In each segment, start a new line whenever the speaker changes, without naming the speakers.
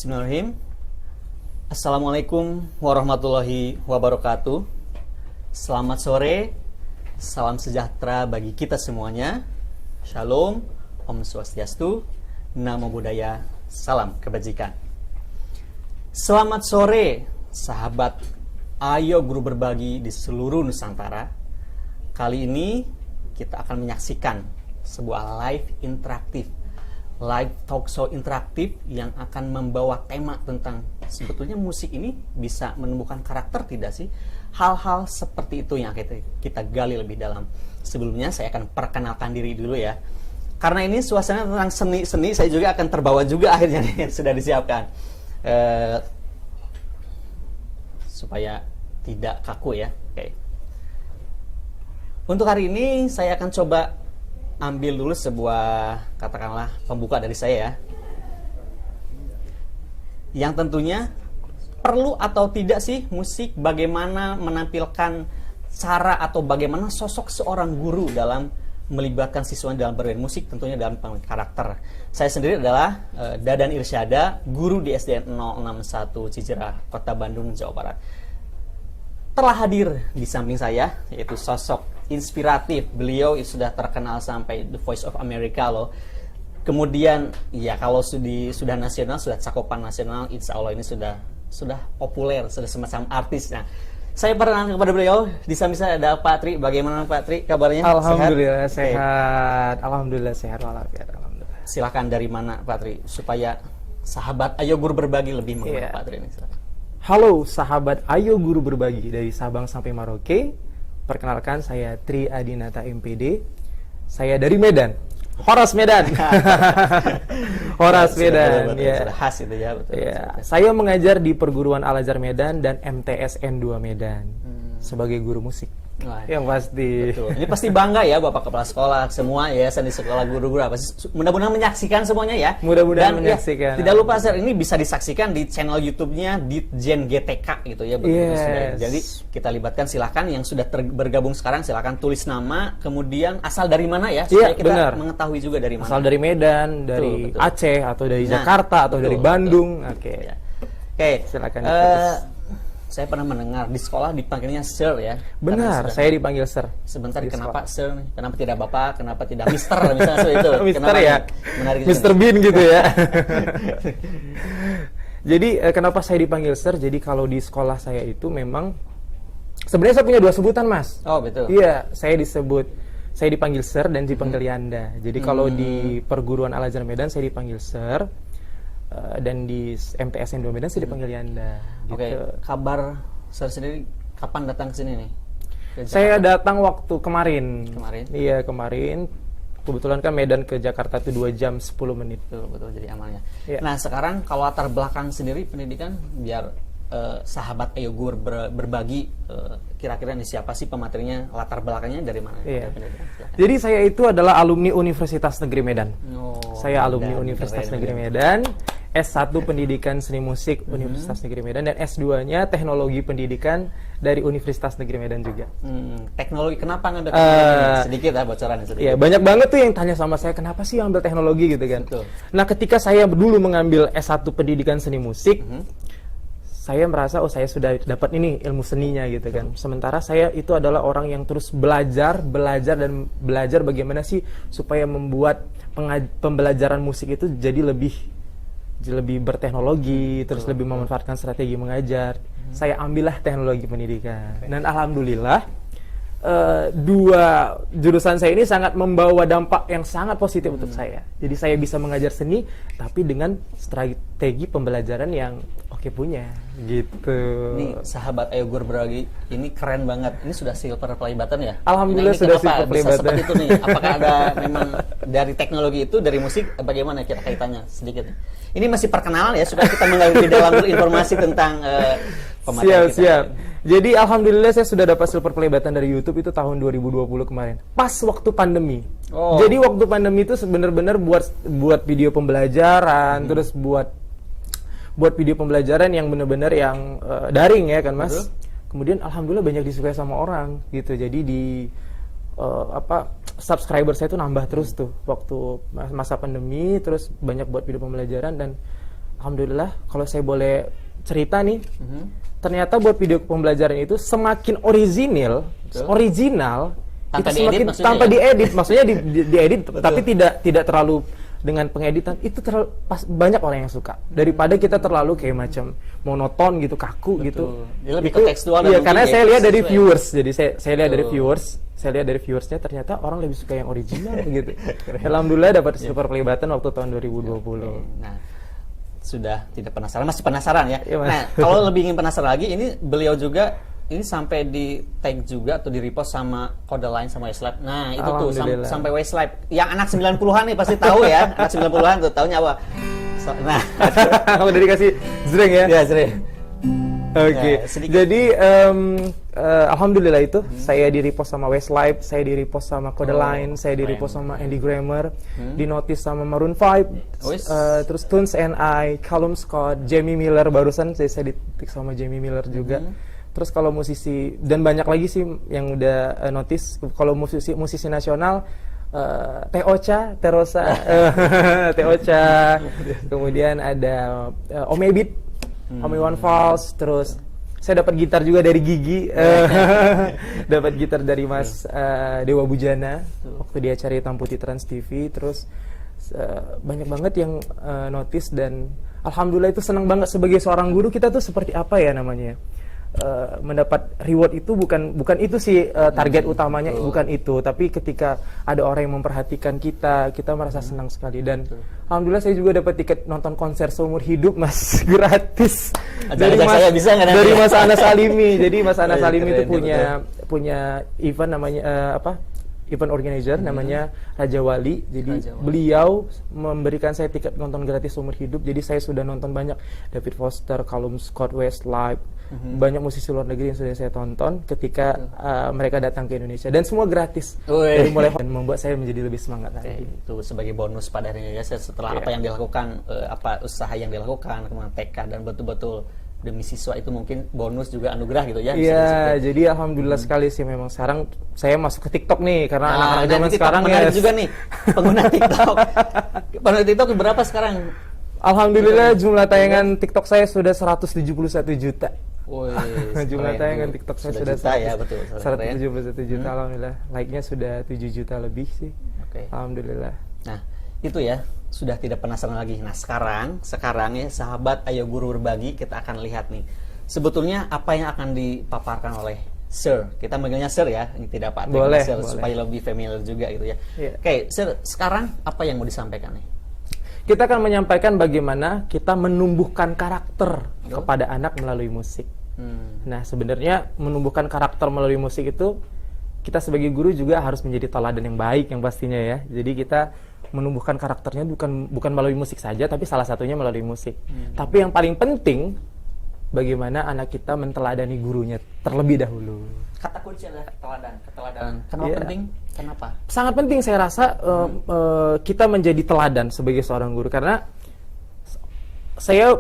Bismillahirrahmanirrahim. Assalamualaikum warahmatullahi wabarakatuh. Selamat sore, salam sejahtera bagi kita semuanya. Shalom, Om Swastiastu, Namo Buddhaya, salam kebajikan. Selamat sore, sahabat Ayo Guru Berbagi di seluruh Nusantara. Kali ini kita akan menyaksikan sebuah live interaktif, live talk show interaktif yang akan membawa tema tentang sebetulnya musik ini bisa menemukan karakter tidak sih? Hal-hal seperti itu yang kita gali lebih dalam. Sebelumnya saya akan perkenalkan diri dulu ya. Karena ini suasana tentang seni-seni, saya juga akan terbawa juga akhirnya nih, sudah disiapkan. Supaya tidak kaku ya. Oke. Untuk hari ini saya akan coba ambil dulu sebuah, katakanlah, pembuka dari saya ya. Yang tentunya perlu atau tidak sih musik, bagaimana menampilkan cara atau bagaimana sosok seorang guru dalam melibatkan siswanya dalam bermain musik, tentunya dalam karakter. Saya sendiri adalah Dadan Irsyada, guru di SDN 061 Cijerah, Kota Bandung, Jawa Barat. Telah hadir di samping saya, yaitu sosok inspiratif. Beliau sudah terkenal sampai The Voice of America loh. Kemudian ya kalau sudah nasional, sudah cakupan nasional, insya Allah ini sudah populer, sudah semacam artis. Nah, saya perkenalkan kepada beliau. Di samping saya ada Pak Tri. Bagaimana Pak Tri kabarnya?
Alhamdulillah sehat. Alhamdulillah sehat walafiat. Alhamdulillah.
Silakan, dari mana Pak Tri supaya sahabat Ayo Guru Berbagi lebih mengenal Pak Tri ini. Silakan.
Halo sahabat Ayo Guru Berbagi dari Sabang sampai Merauke. Perkenalkan, saya Tri Adinata MPD. Saya dari Medan. Horas Medan. Horas Medan.
Ya. Sudah khas itu ya, betul.
Ya. Saya mengajar di Perguruan Al-Azhar Medan dan MTSN 2 Medan sebagai guru musik.
Wah,
yang pasti.
Betul. Ini pasti bangga ya Bapak Kepala Sekolah semua ya, di sekolah guru-guru apa sih. Mudah-mudahan menyaksikan semuanya ya.
Mudah-mudahan menyaksikan.
Ya, tidak lupa ini bisa disaksikan di channel YouTube-nya Ditjen GTK gitu ya.
Yes.
Jadi kita libatkan, silahkan yang sudah bergabung sekarang silahkan tulis nama, kemudian asal dari mana ya, supaya kita mengetahui juga dari mana.
Asal dari Medan, dari Aceh atau dari Jakarta atau dari Bandung. Oke.
Oke,
silakan.
Saya pernah mendengar di sekolah dipanggilnya Sir ya.
Benar, saya dipanggil Sir.
Sebentar, kenapa Sir nih? Kenapa tidak Bapak? Kenapa tidak Mister? Misalnya itu.
Mister ya? Mister Bean gitu ya. Jadi kenapa saya dipanggil Sir? Jadi kalau di sekolah saya itu memang sebenarnya saya punya dua sebutan, Mas.
Oh, betul.
Iya, saya dipanggil Sir dan dipanggil Yanda. Jadi kalau di Perguruan Al-Azhar Medan saya dipanggil Sir. Dan di MTSN 2 Medan saya dipanggil Yanda. Gitu.
Oke, kabar Sir sendiri kapan datang ke sini nih?
Saya datang waktu kemarin.
Kemarin?
Iya, kemarin. Kebetulan kan Medan ke Jakarta itu 2 jam 10 menit.
Betul, jadi amalnya.
Ya.
Nah, sekarang kalau latar belakang sendiri pendidikan, biar sahabat Ayo Guru Berbagi, kira-kira nih siapa sih pematerinya, latar belakangnya dari mana?
Iya. Jadi saya itu adalah alumni Universitas Negeri Medan. Saya alumni Universitas Negeri Medan. S1 Pendidikan Seni Musik Universitas Negeri Medan, dan S2-nya Teknologi Pendidikan dari Universitas Negeri Medan juga.
Teknologi, kenapa ngambil teknologi? Sedikit ya bocoran sedikit.
Iya, banyak banget tuh yang tanya sama saya, kenapa sih ambil teknologi gitu kan.
Betul.
Nah, ketika saya dulu mengambil S1 Pendidikan Seni Musik, saya merasa saya sudah dapat ini ilmu seninya gitu kan. Sementara saya itu adalah orang yang terus belajar dan belajar bagaimana sih supaya membuat pembelajaran musik itu jadi lebih berteknologi, terus lebih memanfaatkan strategi mengajar. Saya ambillah teknologi pendidikan. Dan alhamdulillah dua jurusan saya ini sangat membawa dampak yang sangat positif untuk saya. Jadi saya bisa mengajar seni tapi dengan strategi pembelajaran yang punya gitu.
Ini sahabat Ayo Guru Berbagi ini keren banget. Ini sudah silver play button ya?
Alhamdulillah sudah silver play button.
Seperti itu nih. Apakah ada memang dari teknologi itu, dari musik, bagaimana kira kaitannya sedikit? Ini masih perkenalan ya, supaya kita menggali di dalam informasi tentang pemateri kita. Siap.
Jadi alhamdulillah saya sudah dapat silver play button dari YouTube itu tahun 2020 kemarin. Pas waktu pandemi. Jadi waktu pandemi itu benar-benar buat video pembelajaran, terus buat video pembelajaran yang benar-benar yang daring ya kan Mas. Betul. Kemudian alhamdulillah banyak disukai sama orang gitu. Jadi di subscriber saya itu nambah terus tuh waktu masa pandemi, terus banyak buat video pembelajaran dan alhamdulillah kalau saya boleh cerita nih, ternyata buat video pembelajaran itu semakin original
tanpa
itu semakin
diedit
tanpa
ya?
diedit, maksudnya diedit tapi tidak terlalu dengan pengeditan itu banyak orang yang suka daripada kita terlalu kayak macam monoton gitu, kaku.
Betul.
Gitu.
Dia lebih ke tekstual.
Iya, karena saya lihat dari
sesuai.
viewers, jadi saya lihat dari viewersnya ternyata orang lebih suka yang original gitu. Alhamdulillah dapat super play button waktu tahun 2020.
Nah, sudah tidak penasaran, masih penasaran ya.
Iya, Mas.
Nah, kalau lebih ingin penasaran lagi, ini beliau juga ini sampai di tag juga atau di repost sama Kode Line sama Westlife. Nah, itu tuh sampai Westlife. Yang anak 90-an nih pasti tahu ya. Anak 90-an tuh taunya apa? Nah,
udah dikasih zreng ya?
ya sering.
Oke.
Ya, sedikit.
Jadi alhamdulillah itu saya di repost sama Westlife, saya di repost sama Kode Line, saya di repost sama Andy Grammer, di notice sama Maroon 5, terus Tunes and I, Callum Scott, Jamie Miller, barusan saya di sama Jamie Miller juga. Terus kalau musisi dan banyak lagi sih yang udah notice. Kalau musisi nasional Teocha, Terosa, Teocha, kemudian ada Omebit, Omi One Falls, terus saya dapat gitar juga dari Gigi, dapat gitar dari Mas Dewa Bujana waktu di acara Hitam Putih Trans TV. Terus banyak banget yang notice dan alhamdulillah itu senang banget sebagai seorang guru. Kita tuh seperti apa ya namanya? Mendapat reward itu bukan itu sih target utamanya, bukan itu, tapi ketika ada orang yang memperhatikan kita merasa senang sekali. Dan alhamdulillah saya juga dapat tiket nonton konser seumur hidup, Mas, gratis dari Mas Anas Salimi. Jadi Mas Anas Salimi itu punya event namanya event organizer namanya Raja Wali. Jadi beliau memberikan saya tiket nonton gratis seumur hidup. Jadi saya sudah nonton banyak David Foster, Callum Scott, Westlife, banyak musisi luar negeri yang sudah saya tonton ketika mereka datang ke Indonesia, dan semua gratis. Dari mulai membuat saya menjadi lebih semangat lagi.
Itu sebagai bonus pada hari ini ya, setelah apa yang dilakukan, usaha yang dilakukan, kemudian tekad dan betul-betul demi siswa, itu mungkin bonus juga anugerah gitu ya.
Iya, jadi alhamdulillah sekali sih. Memang sekarang saya masuk ke TikTok nih karena anak-anak zaman sekarang
ya juga nih pengguna TikTok. Pengguna TikTok berapa sekarang?
Alhamdulillah jumlah tayangan TikTok saya sudah 171 juta. Jumlah tayangan TikTok saya sudah
juta, ya, betul,
171 juta. Alhamdulillah, like-nya sudah 7 juta lebih sih. Alhamdulillah.
Nah, itu ya, sudah tidak penasaran lagi. Nah, sekarang ya sahabat Ayo Guru Berbagi, kita akan lihat nih sebetulnya apa yang akan dipaparkan oleh Sir. Kita manggilnya Sir ya, ini tidak Pak,
boleh,
Sir,
boleh,
supaya lebih familiar juga gitu ya.
Yeah.
Oke, Sir, sekarang apa yang mau disampaikan nih?
Kita akan menyampaikan bagaimana kita menumbuhkan karakter kepada anak melalui musik. Nah, sebenarnya menumbuhkan karakter melalui musik itu kita sebagai guru juga harus menjadi teladan yang baik yang pastinya ya. Jadi kita menumbuhkan karakternya bukan melalui musik saja, tapi salah satunya melalui musik. Tapi yang paling penting, bagaimana anak kita menteladani gurunya terlebih dahulu.
Kata kunci adalah keteladanan. Kenapa penting? Kenapa? Sangat
penting saya rasa kita menjadi teladan sebagai seorang guru, karena saya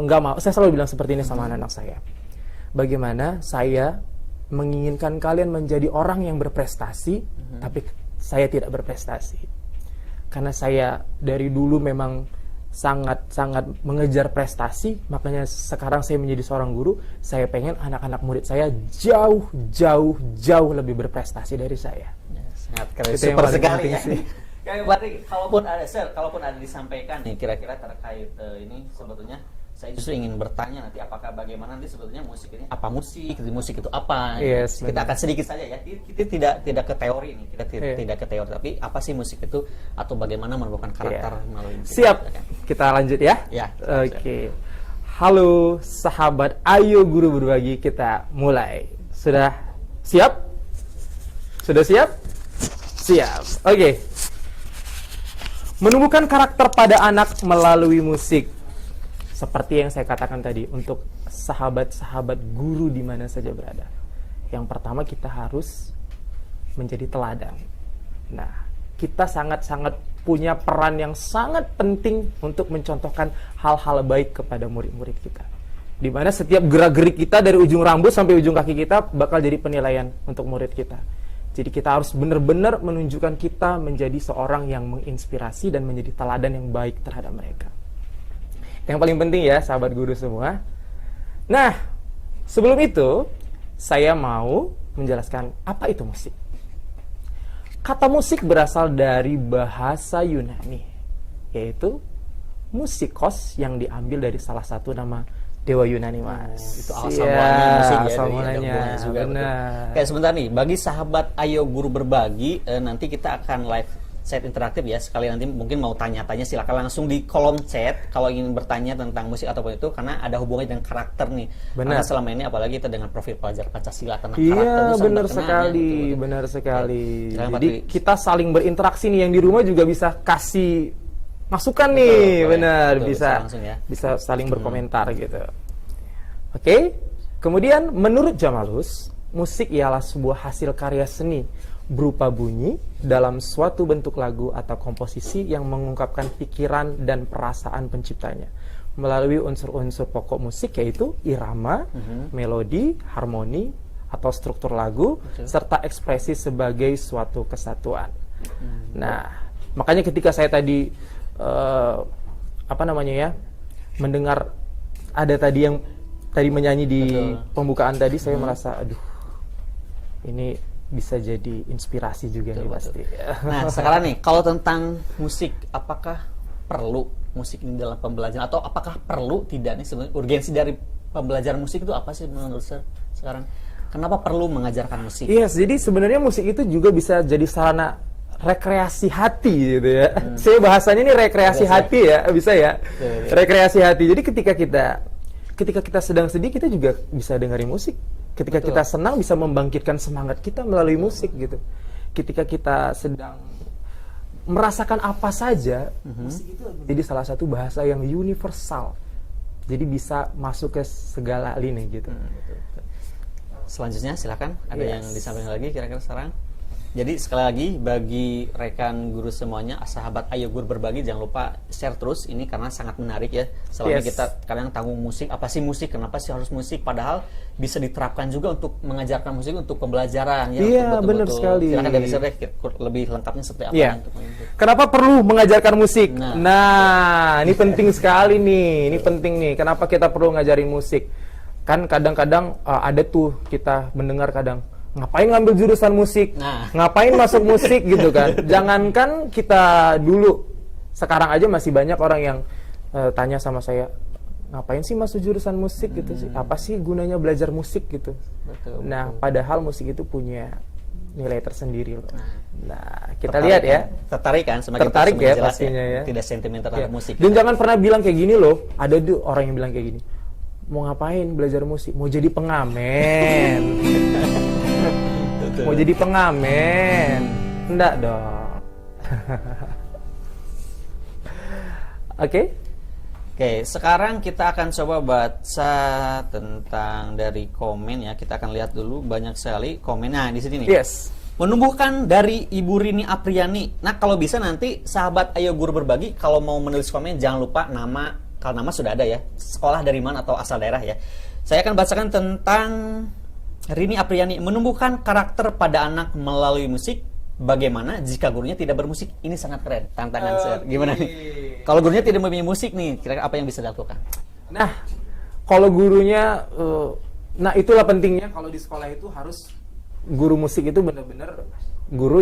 nggak mau, saya selalu bilang seperti ini sama anak-anak saya. Bagaimana saya menginginkan kalian menjadi orang yang berprestasi, tapi saya tidak berprestasi. Karena saya dari dulu memang sangat mengejar prestasi, makanya sekarang saya menjadi seorang guru, saya pengen anak-anak murid saya jauh lebih berprestasi dari saya.
Ya, sangat keren, super sekali ya. Berarti kalaupun ada disampaikan nih kira-kira terkait ini, sebetulnya saya justru ingin bertanya nanti apakah bagaimana nanti sebetulnya musik ini apa, musik itu apa?
Yes,
kita akan sedikit saja ya, kita tidak ke teori ini, kita tidak ke teori, tapi apa sih musik itu atau bagaimana menumbuhkan karakter melalui musik.
Siap, kita lanjut ya. Oke. Halo sahabat Ayo Guru Berbagi, kita mulai. Sudah siap? Sudah siap? Siap. Oke. Menumbuhkan karakter pada anak melalui musik. Seperti yang saya katakan tadi, untuk sahabat-sahabat guru di mana saja berada. Yang pertama, kita harus menjadi teladan. Nah, kita sangat-sangat punya peran yang sangat penting untuk mencontohkan hal-hal baik kepada murid-murid kita. Di mana setiap gerak-gerik kita dari ujung rambut sampai ujung kaki kita bakal jadi penilaian untuk murid kita. Jadi kita harus benar-benar menunjukkan kita menjadi seorang yang menginspirasi dan menjadi teladan yang baik terhadap mereka. Yang paling penting ya, sahabat guru semua. Nah, sebelum itu, saya mau menjelaskan apa itu musik. Kata musik berasal dari bahasa Yunani, yaitu musikos yang diambil dari salah satu nama dewa Yunani, Mas.
Itu asal mulanya musik ya,
asal
dari
mulanya.
ada juga.
Benar.
Kayak sebentar nih, bagi sahabat Ayo Guru Berbagi, nanti kita akan live chat interaktif ya. Sekali nanti mungkin mau tanya-tanya, silakan langsung di kolom chat kalau ingin bertanya tentang musik ataupun itu, karena ada hubungannya dengan karakter nih.
Benar.
Karena selama ini apalagi kita dengan profil pelajar Pancasila, karena karakter
Iya,
itu sangat
benar
berkenaan,
sekali,
ya, betul.
benar sekali.
Silakan,
Jadi
Patri.
kita saling berinteraksi nih, yang di rumah juga bisa kasih masukan
Betul,
nih,
boleh.
benar,
Betul,
bisa
langsung ya.
bisa saling berkomentar gitu. Oke, kemudian menurut Jamalus, musik ialah sebuah hasil karya seni berupa bunyi dalam suatu bentuk lagu atau komposisi yang mengungkapkan pikiran dan perasaan penciptanya melalui unsur-unsur pokok musik, yaitu irama, melodi, harmoni, atau struktur lagu, serta ekspresi sebagai suatu kesatuan. Nah, makanya ketika saya tadi mendengar ada tadi yang tadi menyanyi di pembukaan tadi, saya merasa aduh, ini bisa jadi inspirasi juga nih pasti.
Nah, sekarang nih, kalau tentang musik, apakah perlu musik ini dalam pembelajaran, atau apakah perlu tidak nih sebenarnya urgensi dari pembelajaran musik itu apa sih menurut saya sekarang? Kenapa perlu mengajarkan musik?
Yes, jadi sebenarnya musik itu juga bisa jadi sarana rekreasi hati gitu ya. Saya bahasanya ini rekreasi hati ya, bisa ya. Rekreasi hati. Jadi ketika kita sedang sedih, kita juga bisa dengerin musik. Ketika kita senang, bisa membangkitkan semangat kita melalui musik gitu. Ketika kita sedang merasakan apa saja, musik itu jadi salah satu bahasa yang universal. Jadi bisa masuk ke segala lini gitu.
Selanjutnya silakan, ada yang disampaikan lagi kira-kira sekarang. Jadi sekali lagi bagi rekan guru semuanya, sahabat Ayo Guru Berbagi, jangan lupa share terus ini karena sangat menarik ya. Selama kita kadang tanggung musik, apa sih musik, kenapa sih harus musik, padahal bisa diterapkan juga untuk mengajarkan musik untuk pembelajaran ya.
Iya, benar sekali.
Silakan dari saya lebih lengkapnya seperti apa.
Iya. Kenapa perlu mengajarkan musik? Nah, ini penting sekali nih. Ini penting nih. Kenapa kita perlu ngajarin musik? Kan kadang-kadang ada tuh kita mendengar kadang, ngapain ngambil jurusan musik? Ngapain masuk musik gitu kan? Jangankan kita dulu, sekarang aja masih banyak orang yang tanya sama saya, ngapain sih masuk jurusan musik gitu sih? Apa sih gunanya belajar musik gitu? Nah, padahal musik itu punya nilai tersendiri loh. Nah, kita lihat ya.
Tertarik kan?
Tertarik ya pastinya ya.
Tidak sentimental terhadap musik.
Dan jangan pernah bilang kayak gini loh. Ada tuh orang yang bilang kayak gini, mau ngapain belajar musik? Mau jadi pengamen. Mau jadi pengamen. Enggak dong. Oke,
sekarang kita akan coba baca tentang dari komen ya. Kita akan lihat dulu, banyak sekali komen. Nah, di sini nih.
Yes.
Menumbuhkan dari Ibu Rini Apriani. Nah, kalau bisa nanti sahabat Ayo Guru Berbagi kalau mau menulis komen jangan lupa nama, kalau nama sudah ada ya. Sekolah dari mana atau asal daerah ya. Saya akan bacakan tentang Rini Apriani, menumbuhkan karakter pada anak melalui musik. Bagaimana jika gurunya tidak bermusik? Ini sangat keren. Tantangan saya. Gimana nih? Kalau gurunya tidak mempunyai musik nih, kira-kira apa yang bisa dilakukan?
Nah, kalau gurunya, nah itulah pentingnya kalau di sekolah itu harus guru musik itu benar-benar guru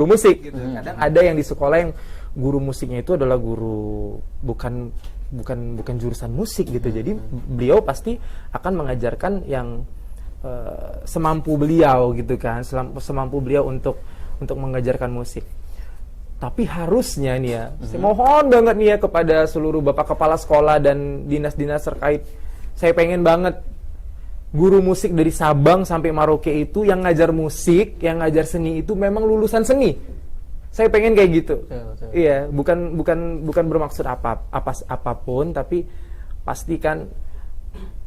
musik gitu. Kadang ada yang di sekolah yang guru musiknya itu adalah guru bukan jurusan musik gitu. Jadi beliau pasti akan mengajarkan yang semampu beliau gitu kan, semampu beliau untuk mengajarkan musik. Tapi harusnya nih ya, saya mohon banget nih ya kepada seluruh bapak kepala sekolah dan dinas-dinas terkait, saya pengen banget guru musik dari Sabang sampai Merauke itu yang ngajar musik, yang ngajar seni itu memang lulusan seni. Saya pengen kayak gitu. Betul. Iya, bukan bermaksud apapun, tapi pastikan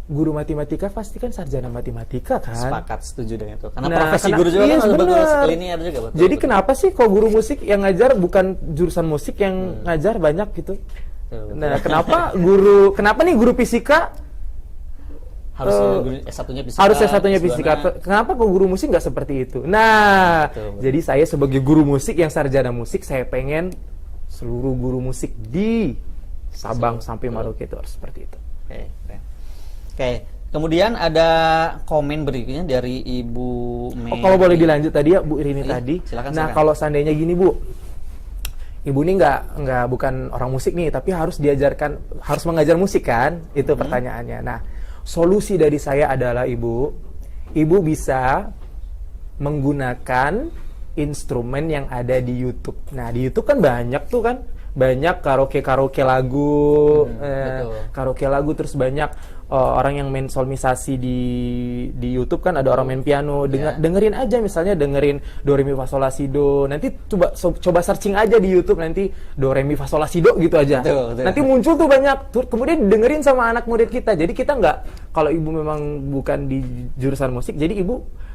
guru matematika pasti kan sarjana matematika kan.
Sepakat, setuju dengan itu. Karena profesi guru juga kan bagus, linear juga. Betul,
jadi kenapa sih kok guru musik yang ngajar bukan jurusan musik yang ngajar banyak gitu? Nah, kenapa nih guru fisika
harus S1-nya fisika?
Harus S1-nya fisika. Kenapa kok guru musik nggak seperti itu? Nah, jadi saya sebagai guru musik yang sarjana musik, saya pengen seluruh guru musik di Sabang sampai Merauke itu harus seperti itu.
Oke, keren. Oke, kemudian ada komen berikutnya dari Ibu Mary.
Kalau boleh dilanjut tadi ya Bu Irini tadi.
Silakan,
Nah,
silakan.
kalau seandainya gini Bu, Ibu ini nggak bukan orang musik nih, tapi harus mengajar musik kan? Itu pertanyaannya. Nah, solusi dari saya adalah Ibu bisa menggunakan instrumen yang ada di YouTube. Nah, di YouTube kan banyak tuh kan, banyak karaoke lagu, karaoke lagu, terus banyak orang yang main solmisasi di YouTube kan, ada orang main piano. Dengerin aja, misalnya dengerin do re mi fa sol la si do. Nanti coba searching aja di YouTube, nanti do re mi fa sol la si do gitu aja.
Betul.
Nanti muncul tuh banyak. Kemudian dengerin sama anak murid kita. Jadi kita nggak, kalau Ibu memang bukan di jurusan musik, jadi Ibu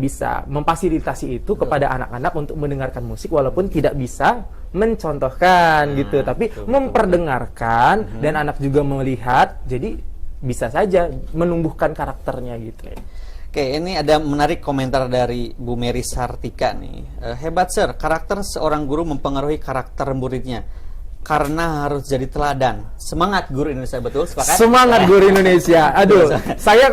bisa memfasilitasi itu kepada anak-anak untuk mendengarkan musik walaupun tidak bisa mencontohkan gitu, tapi memperdengarkan dan anak juga melihat, jadi bisa saja menumbuhkan karakternya gitu.
Oke, ini ada menarik komentar dari Bu Mary Sartika nih. Hebat Sir, karakter seorang guru mempengaruhi karakter muridnya karena harus jadi teladan. Semangat guru Indonesia, betul? Sepakat?
Semangat guru Indonesia. Aduh, saya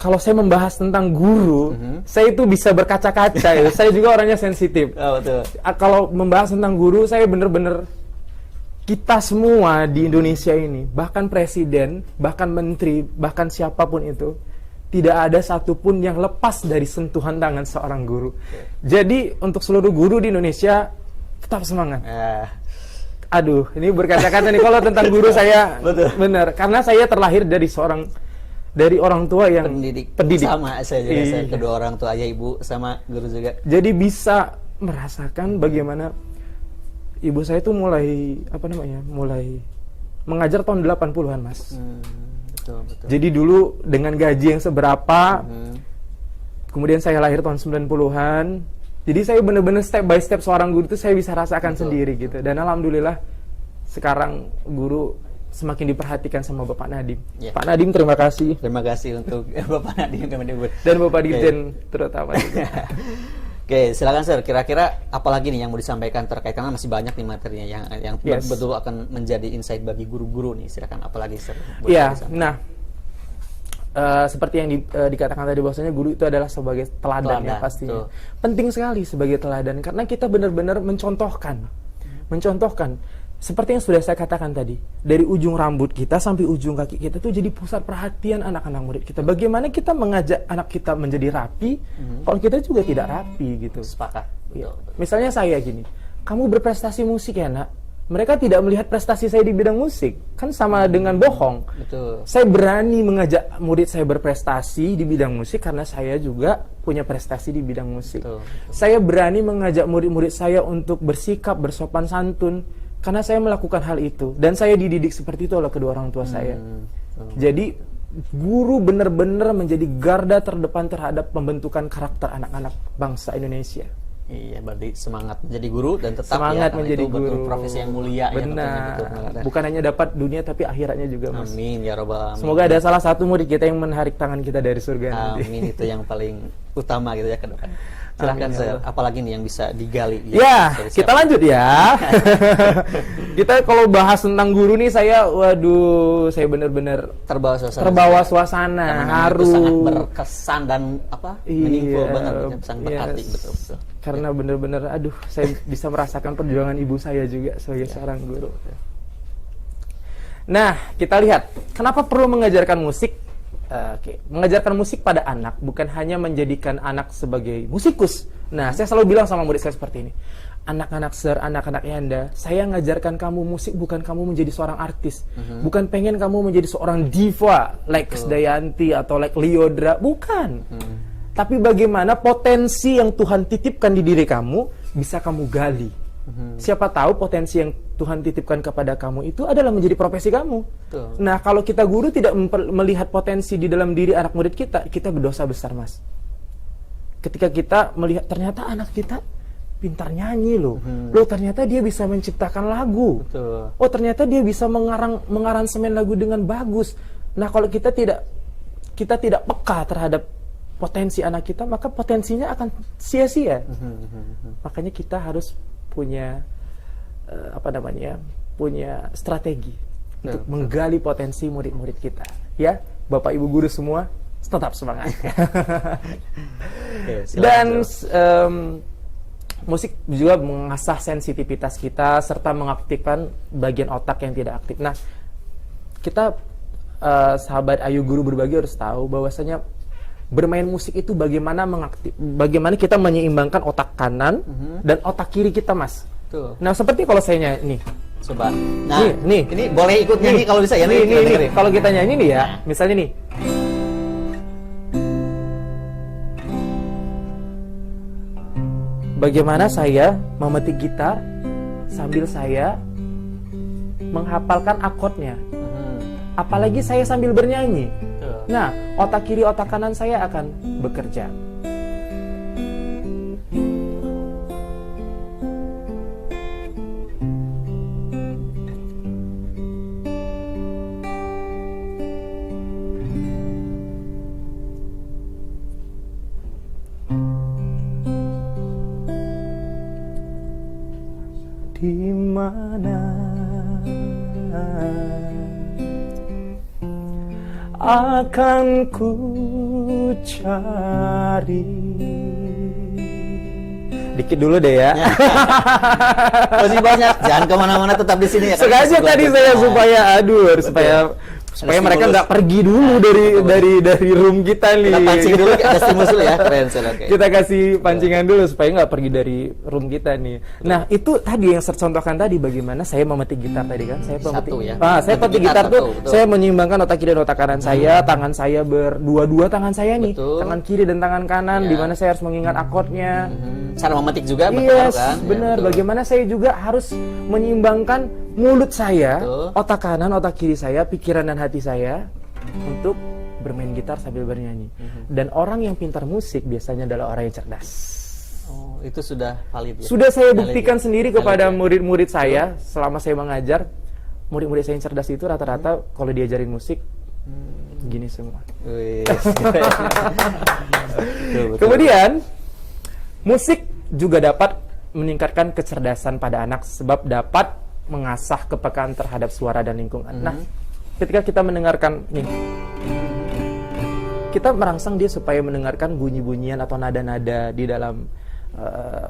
kalau saya membahas tentang guru, saya itu bisa berkaca-kaca ya. Saya juga orangnya sensitif.
Oh, betul.
Kalau membahas tentang guru, saya bener-bener, kita semua di Indonesia ini, bahkan presiden, bahkan menteri, bahkan siapapun itu, tidak ada satupun yang lepas dari sentuhan tangan seorang guru. Jadi untuk seluruh guru di Indonesia, tetap semangat. Aduh, ini berkaca-kaca nih kalau tentang guru saya. Bener, karena saya terlahir dari orang tua yang pendidik.
Sama saya juga, saya kedua orang tua, ayah ibu sama guru juga.
Jadi bisa merasakan bagaimana ibu saya itu mulai mengajar tahun 80-an, Mas.
Betul.
Jadi dulu dengan gaji yang seberapa, kemudian saya lahir tahun 90-an. Jadi saya benar-benar step by step seorang guru itu saya bisa rasakan sendiri gitu. Dan alhamdulillah sekarang guru semakin diperhatikan sama Bapak Nadiem. Pak Nadiem, terima kasih.
Terima kasih untuk Bapak Nadiem
dan Bapak Dirjen terutama.
Oke, silakan Sir. Kira-kira apalagi nih yang mau disampaikan terkait, karena masih banyak nih materinya yang betul akan menjadi insight bagi guru-guru nih. Silakan, apalagi Sir.
Iya. Nah, seperti yang dikatakan tadi bahwasanya guru itu adalah sebagai teladan ya pastinya. Penting sekali sebagai teladan karena kita benar-benar mencontohkan. Seperti yang sudah saya katakan tadi, dari ujung rambut kita sampai ujung kaki kita tuh jadi pusat perhatian anak-anak murid kita. Bagaimana kita mengajak anak kita menjadi rapi, kalau kita juga tidak rapi gitu.
Sepakat.
Ya. Misalnya saya gini, kamu berprestasi musik ya nak? Mereka tidak melihat prestasi saya di bidang musik, kan sama dengan bohong.
Betul.
Saya berani mengajak murid saya berprestasi di bidang musik karena saya juga punya prestasi di bidang musik. Betul. Saya berani mengajak murid-murid saya untuk bersikap, bersopan santun, karena saya melakukan hal itu dan saya dididik seperti itu oleh kedua orang tua saya. Jadi guru benar-benar menjadi garda terdepan terhadap pembentukan karakter anak-anak bangsa Indonesia.
Iya, berarti semangat menjadi guru dan tetap
semangat menjadi guru.
Betul, profesi yang mulia.
Benar. Bukan hanya dapat dunia tapi akhiratnya juga, Mas.
Amin ya robbal alamin.
Semoga ada salah satu murid kita yang menarik tangan kita dari surga.
Amin, itu yang paling utama gitu ya ke depan. Silahkan Sir, apalagi nih yang bisa digali?
Kita lanjut ya. Kita kalau bahas tentang guru nih saya benar-benar terbawa suasana, haru.
Sangat berkesan dan meaningful banget, sangat berarti betul.
Karena benar-benar saya bisa merasakan perjuangan ibu saya juga sebagai seorang guru. Nah, kita lihat kenapa perlu mengajarkan musik. Mengajarkan musik pada anak bukan hanya menjadikan anak sebagai musikus. Nah, saya selalu bilang sama murid saya seperti ini. Anak-anak Sir, anak-anak Yanda, saya ngajarkan kamu musik bukan kamu menjadi seorang artis. Bukan pengen kamu menjadi seorang diva like Krisdayanti atau like Lyodra, bukan. Tapi bagaimana potensi yang Tuhan titipkan di diri kamu bisa kamu gali. Siapa tahu potensi yang Tuhan titipkan kepada kamu itu adalah menjadi profesi kamu. Nah, kalau kita guru tidak melihat potensi di dalam diri anak murid kita berdosa besar, Mas. Ketika kita melihat ternyata anak kita pintar nyanyi loh. Loh, ternyata dia bisa menciptakan lagu. Oh, ternyata dia bisa mengaransemen lagu dengan bagus. Nah, kalau kita tidak peka terhadap potensi anak kita, maka potensinya akan sia-sia. Makanya kita harus punya punya strategi untuk menggali potensi murid-murid kita. Ya, Bapak Ibu guru semua, tetap semangat. Dan musik juga mengasah sensitivitas kita serta mengaktifkan bagian otak yang tidak aktif. Nah, kita sahabat Ayu Guru Berbagi harus tahu bahwasanya bermain musik itu bagaimana kita menyeimbangkan otak kanan dan otak kiri kita, Mas.
Tuh.
Nah, seperti kalau saya nyanyi nih.
Coba. Nah,
nih.
Ini boleh ikut nyanyi kalau bisa ya.
Nih. Kalau kita nyanyi nih ya, misalnya nih. Bagaimana saya memetik gitar sambil saya menghafalkan akordnya. Apalagi saya sambil bernyanyi. Nah, otak kiri, otak kanan saya akan bekerja. Di mana akan ku cari? Dikit dulu deh ya.
Masih banyak, jangan kemana-mana, tetap di sini ya.
Sengaja tadi saya supaya mereka nggak pergi dulu dari room kita nih.
Kita pancing dulu, ada stimulus dulu ya. Keren, okay.
Kita kasih pancingan dulu supaya nggak pergi dari room kita nih. Nah, itu tadi yang saya contohkan tadi, bagaimana saya memetik gitar tadi kan. Saya pemetik gitar tuh, saya menyeimbangkan otak kiri dan otak kanan saya, tangan saya berdua-dua tangan saya nih. Tangan kiri dan tangan kanan, di mana saya harus mengingat akordnya.
Cara memetik juga berpengaruh kan?
Benar. Bagaimana saya juga harus menyeimbangkan mulut saya, otak kanan, otak kiri saya, pikiran dan hati saya untuk bermain gitar sambil bernyanyi. Dan orang yang pintar musik biasanya adalah orang yang cerdas.
Oh, itu sudah valid ya?
Sudah saya buktikan sendiri kepada murid-murid saya selama saya mengajar. Murid-murid saya yang cerdas itu rata-rata kalau diajarin musik gini semua.
Betul.
Kemudian musik juga dapat meningkatkan kecerdasan pada anak sebab dapat mengasah kepekaan terhadap suara dan lingkungan. Nah, ketika kita mendengarkan nih, kita merangsang dia supaya mendengarkan bunyi-bunyian atau nada-nada di dalam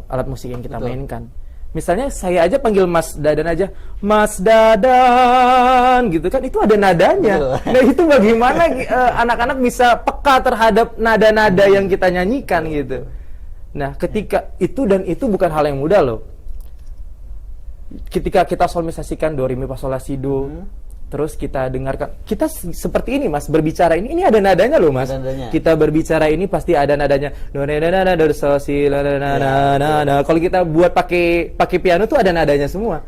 alat musik yang kita mainkan. Misalnya saya aja panggil Mas Dadan aja, Mas Dadan, gitu kan, itu ada nadanya. Nah, itu bagaimana anak-anak bisa peka terhadap nada-nada yang kita nyanyikan gitu. Nah, ketika itu, dan itu bukan hal yang mudah loh. Ketika kita solmisasikan do, re, mi, fa, sol, la, si, do, terus kita dengarkan, kita seperti ini Mas, berbicara ini ada nadanya loh Mas. Kita berbicara ini pasti ada nadanya. Do, re, na, na, do, so, si, la, na, na. Kalau kita buat pakai piano tuh ada nadanya semua.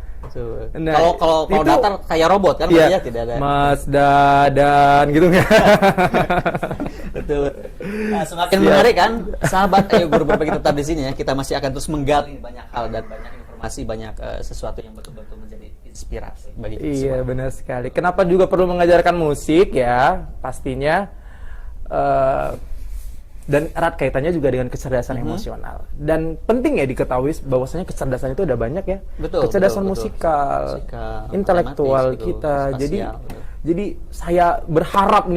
Nah, kalau datar kayak robot kan,
iya,
tidak ada.
Mas Dadan gitu kan.
Betul. Nah, semakin menarik kan, sahabat Ayu Guru Berbagi tetap di sini ya. Kita masih akan terus menggali banyak hal dan banyak informasi, banyak sesuatu yang betul-betul menjadi inspirasi bagi kita semua.
Iya, benar sekali. Kenapa juga perlu mengajarkan musik ya? Pastinya dan erat kaitannya juga dengan kecerdasan emosional. Dan penting ya diketahui bahwasanya kecerdasan itu ada banyak ya. Kecerdasan musikal, intelektual kita.
Spasial,
jadi saya berharap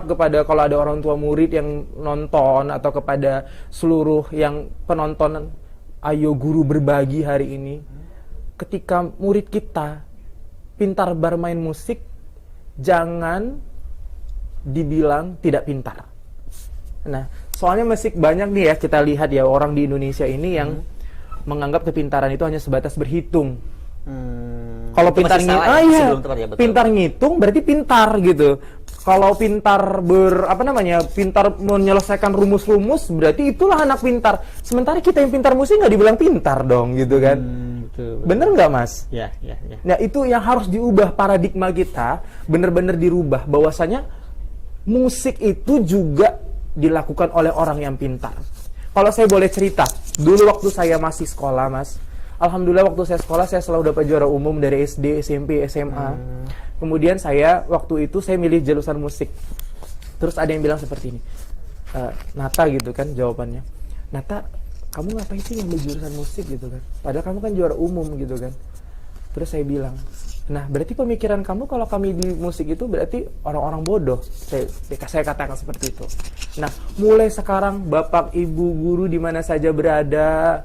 kepada kalau ada orang tua murid yang nonton atau kepada seluruh yang penonton Ayo Guru Berbagi hari ini, ketika murid kita pintar bermain musik, jangan dibilang tidak pintar. Nah, soalnya masih banyak nih ya, kita lihat ya, orang di Indonesia ini yang menganggap kepintaran itu hanya sebatas berhitung. Kalau pintar pintar ngitung berarti pintar gitu. Kalau pintar pintar menyelesaikan rumus-rumus berarti itulah anak pintar. Sementara kita yang pintar musik nggak dibilang pintar dong gitu kan.
Betul.
Bener nggak Mas?
Ya.
Nah, itu yang harus diubah paradigma kita, bener-bener dirubah bahwasanya musik itu juga dilakukan oleh orang yang pintar. Kalau saya boleh cerita, dulu waktu saya masih sekolah Mas, alhamdulillah waktu saya sekolah saya selalu dapat juara umum dari SD, SMP, SMA. Kemudian waktu itu saya milih jurusan musik. Terus ada yang bilang seperti ini, Nata gitu kan jawabannya, Nata, kamu ngapain sih ngambil jurusan musik gitu kan? Padahal kamu kan juara umum gitu kan. Terus saya bilang, nah berarti pemikiran kamu kalau kami di musik itu berarti orang-orang bodoh. Saya katakan seperti itu. Nah, mulai sekarang Bapak, Ibu, guru di mana saja berada,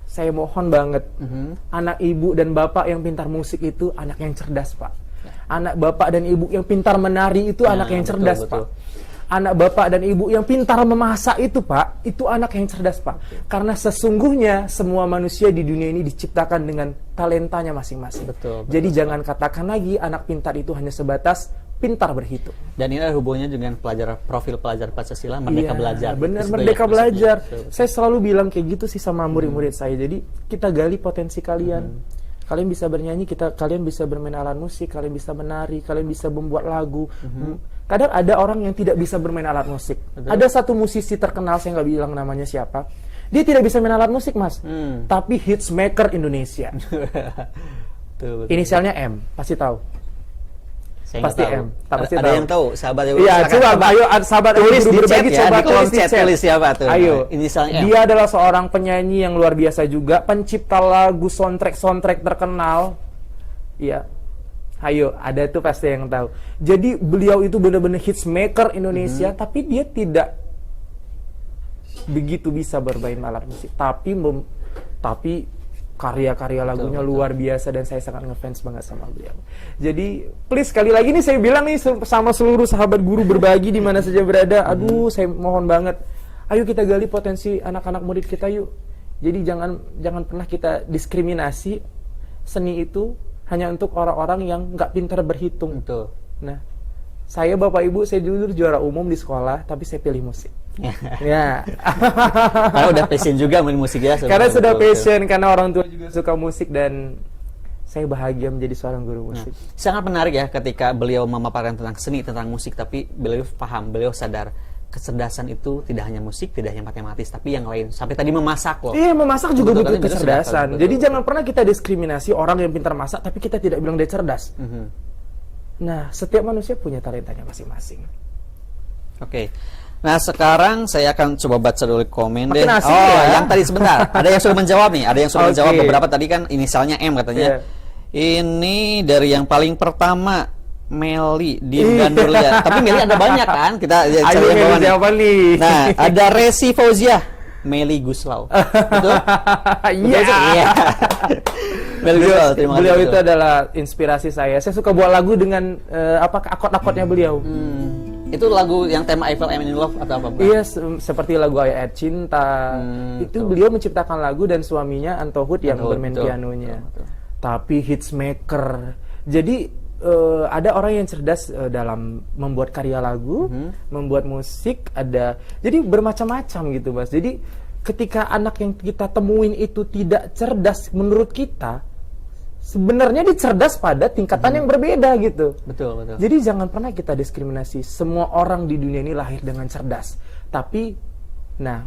saya mohon banget, anak ibu dan bapak yang pintar musik itu anak yang cerdas, Pak. Anak bapak dan ibu yang pintar menari itu anak yang cerdas, Pak. Anak bapak dan ibu yang pintar memasak itu, Pak, itu anak yang cerdas, Pak. Karena sesungguhnya semua manusia di dunia ini diciptakan dengan talentanya masing-masing. Jadi jangan katakan lagi anak pintar itu hanya sebatas pintar berhitung.
Dan ini ada hubungannya dengan profil pelajar Pancasila, Merdeka Belajar.
Benar, Merdeka Belajar. Saya selalu bilang kayak gitu sih sama murid-murid saya. Jadi kita gali potensi kalian. Kalian bisa bernyanyi, kalian bisa bermain alat musik, kalian bisa menari, kalian bisa membuat lagu. Kadang ada orang yang tidak bisa bermain alat musik. Ada satu musisi terkenal, saya nggak bilang namanya siapa. Dia tidak bisa main alat musik, Mas. Tapi hits maker Indonesia. Inisialnya M, pasti tahu.
Saya
Pasti
tahu.
M. Pasti
Ada
tahu.
yang tahu, sahabat yang
Iya, coba ayo sahabat
tulis
guru
di chat
berbagi,
ya,
coba
di kolom
tulis di
chat, tulis siapa tuh.
Ayo.
Inisialnya M.
Dia adalah seorang penyanyi yang luar biasa juga, pencipta lagu soundtrack terkenal. Iya. Ayo, ada tuh pasti yang tahu. Jadi beliau itu benar-benar hits maker Indonesia, tapi dia tidak begitu bisa bermain alat musik. Tapi karya-karya lagunya luar biasa dan saya sangat ngefans banget sama beliau. Jadi please sekali lagi nih saya bilang nih sama seluruh sahabat guru berbagi di mana saja berada. Aduh, saya mohon banget. Ayo kita gali potensi anak-anak murid kita yuk. Jadi jangan pernah kita diskriminasi seni itu hanya untuk orang-orang yang nggak pintar berhitung.
Betul.
Nah, saya Bapak Ibu, saya jujur juara umum di sekolah, tapi saya pilih musik. Ya.
Karena udah passion juga main musik ya.
Karena sudah passion, karena orang tua juga suka musik dan saya bahagia menjadi seorang guru musik.
Sangat menarik ya ketika beliau memaparkan tentang seni, tentang musik, tapi beliau paham, beliau sadar kecerdasan itu tidak hanya musik, tidak hanya matematis, tapi yang lain. Sampai tadi memasak loh.
Iya, memasak juga
Betul,
butuh
betul,
kecerdasan.
betul.
Jadi jangan pernah kita diskriminasi orang yang pintar masak, tapi kita tidak bilang dia cerdas. Nah, setiap manusia punya talentanya masing-masing.
Oke. Nah, sekarang saya akan coba baca dulu komen deh.
Makin asik
Oh,
ya.
yang tadi sebentar. Ada yang sudah menjawab nih. Ada yang sudah
Oke.
menjawab beberapa tadi kan inisialnya M katanya. Ini dari yang paling pertama, Meli di Nurlia. Tapi Meli ada banyak kan? Kita
Ayo
cari yang bawah nih.
siapa nih?
Nah, ada Resi Fauziah, Meli Guslau. Betul?
Iya.
Meli Guslau, terima kasih.
Beliau itu adalah inspirasi saya. Saya suka buat lagu dengan akord-akordnya beliau.
Itu lagu yang tema I Fell I'm in Love atau apa?
Iya, seperti lagu Ayat Cinta. Itu beliau menciptakan lagu dan suaminya Anto Hood yang bermain pianonya. Tapi hits maker. Jadi ada orang yang cerdas dalam membuat karya lagu, membuat musik, jadi bermacam-macam gitu, Mas. Jadi ketika anak yang kita temuin itu tidak cerdas menurut kita, sebenarnya dia cerdas pada tingkatan yang berbeda gitu.
Betul.
Jadi jangan pernah kita diskriminasi. Semua orang di dunia ini lahir dengan cerdas. Tapi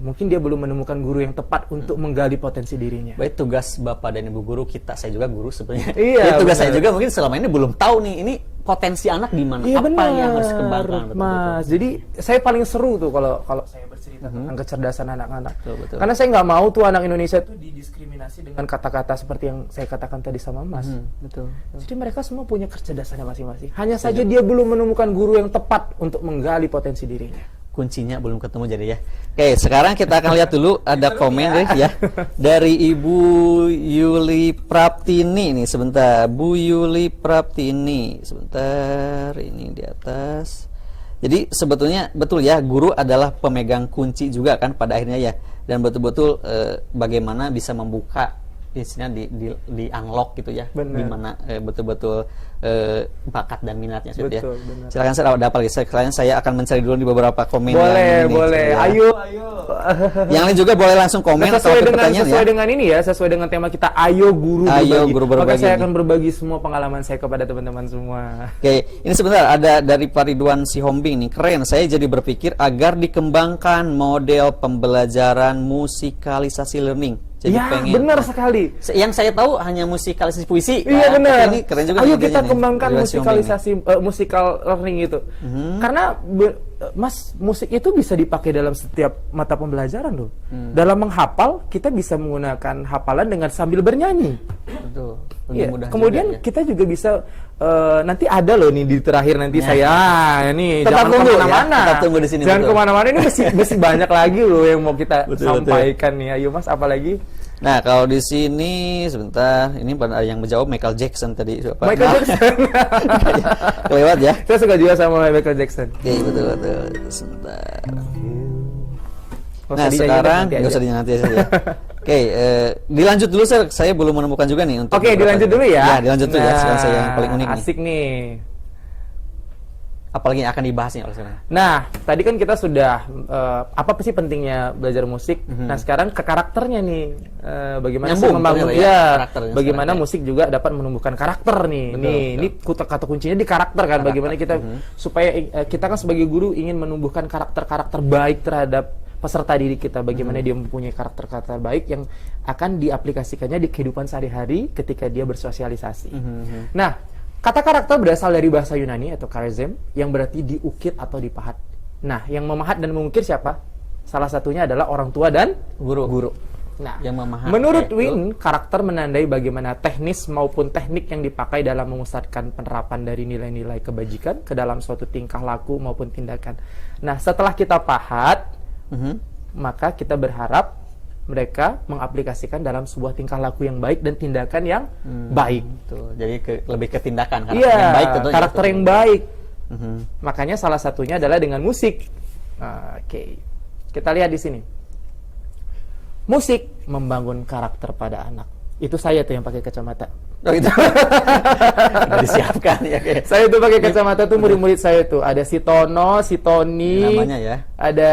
mungkin dia belum menemukan guru yang tepat untuk menggali potensi dirinya.
Baik, tugas Bapak dan Ibu guru kita, saya juga guru sebenarnya.
Iya,
Jadi tugas
benar.
saya juga mungkin selama ini belum tahu nih, ini potensi anak di mana,
Iya,
apa
benar,
yang harus dikembangkan.
Mas. Jadi saya paling seru tuh kalau saya bercerita tentang kecerdasan anak-anak.
Betul.
Karena saya nggak mau tuh anak Indonesia tuh didiskriminasi dengan kata-kata seperti yang saya katakan tadi sama Mas.
Betul.
Jadi mereka semua punya kecerdasannya masing-masing. Hanya saja dia belum menemukan guru yang tepat untuk menggali potensi dirinya.
Kuncinya belum ketemu jadi ya. Oke, sekarang kita akan lihat dulu ada komen deh ya dari Ibu Yuli Praptini nih, sebentar. Bu Yuli Praptini, sebentar, ini di atas. Jadi sebetulnya betul ya, guru adalah pemegang kunci juga kan pada akhirnya ya, dan betul-betul bagaimana bisa membuka istilahnya di unlock gitu ya, gimana betul-betul bakat dan minatnya sudah ya. Silakan saya ada apa lagi? Sekarang saya akan mencari dulu di beberapa komen.
Boleh.
Ya.
Ayo.
Yang lain juga boleh langsung komen
sesuai
pertanyaan
dengan ini ya, sesuai dengan tema kita. Ayo guru berbagi. Maka saya akan berbagi semua pengalaman saya kepada teman-teman semua.
Oke, ini sebentar ada dari Pak Ridwan Sihombing nih, keren. Saya jadi berpikir agar dikembangkan model pembelajaran musikalisasi learning. Jadi
benar sekali.
Yang saya tahu hanya musikalisasi puisi.
Iya benar.
Keren juga.
Ayo kita kembangkan musikalisasi musikal learning itu. Karena Mas, musik itu bisa dipakai dalam setiap mata pembelajaran loh. Dalam menghafal, kita bisa menggunakan hafalan dengan sambil bernyanyi.
Betul. Lebih
Iya.
mudah
Kemudian
juga, ya.
kita juga bisa nanti ada loh nih di terakhir nanti saya ini
Tetap
jangan
tunggu ya,
kemana-mana.
tetap tunggu di sini,
Jangan
betul.
kemana-mana, ini masih banyak lagi loh yang mau kita
Betul,
sampaikan nih. Ayo Mas, apalagi?
Nah, kalau di sini sebentar, ini pada yang menjawab Michael Jackson tadi.
Michael Jackson.
Kelewat ya.
Saya suka juga sama Michael Jackson.
Oke, betul. Sebentar.
Nggak
Nah,
usah dinyanyiin,
sekarang
nanti
nggak
aja.
usah dinyanyi aja ya. Oke, dilanjut dulu, saya belum menemukan juga nih untuk.
Oke, dilanjut dulu ya.
Ya, dilanjut dulu ya. Sekarang saya yang paling unik nih.
Asik nih.
Apalagi yang akan dibahas nih oleh sekarang.
Nah, tadi kan kita sudah apa sih pentingnya belajar musik. Nah, sekarang ke karakternya nih, bagaimana sih
Nyambung
membangun
ternyata ya,
ya,
karakternya
bagaimana
sekarang,
musik juga dapat menumbuhkan karakter nih.
Betul,
Ini kata kuncinya di karakter kan. Bagaimana kita supaya kita kan sebagai guru ingin menumbuhkan karakter-karakter baik terhadap peserta didik kita. Bagaimana dia mempunyai karakter-karakter baik yang akan diaplikasikannya di kehidupan sehari-hari ketika dia bersosialisasi. Nah, kata karakter berasal dari bahasa Yunani atau charism yang berarti diukir atau dipahat. Nah, yang memahat dan mengukir siapa? Salah satunya adalah orang tua dan
Guru.
Nah,
Yang memahat,
menurut
yaitu-
Win, karakter menandai bagaimana teknis maupun teknik yang dipakai dalam memusatkan penerapan dari nilai-nilai kebajikan ke dalam suatu tingkah laku maupun tindakan. Nah, setelah kita pahat, maka kita berharap mereka mengaplikasikan dalam sebuah tingkah laku yang baik dan tindakan yang baik.
Tuh, jadi lebih ke tindakan karakter
Iya,
yang baik tentunya.
karakter yang baik.
Mhm.
Makanya salah satunya adalah dengan musik. Oke, kita lihat di sini. Musik membangun karakter pada anak. Itu saya tuh yang pakai kacamata.
Oh, gitu. Udah disiapkan ya. Oke.
Saya tuh pakai kacamata tuh murid-murid saya tuh. Ada si Tono, si Tony,
Namanya ya.
ada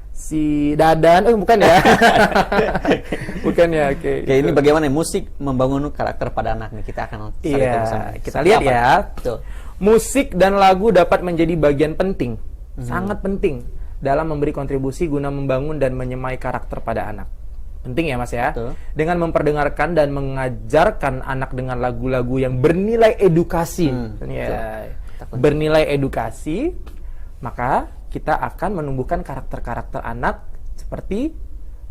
si Dadan. Bukan ya? Bukan ya. Oke.
Oke, ini bagaimana musik membangun karakter pada anak nih? Kita akan cari tahu
Iya,
bersama.
kita
Seperti
lihat
apa?
ya.
Betul.
Musik dan lagu dapat menjadi bagian penting, sangat penting dalam memberi kontribusi guna membangun dan menyemai karakter pada anak. Penting ya Mas ya.
Betul.
Dengan memperdengarkan dan mengajarkan anak dengan lagu-lagu yang bernilai edukasi. Ya,
betul.
bernilai edukasi, maka kita akan menumbuhkan karakter-karakter anak seperti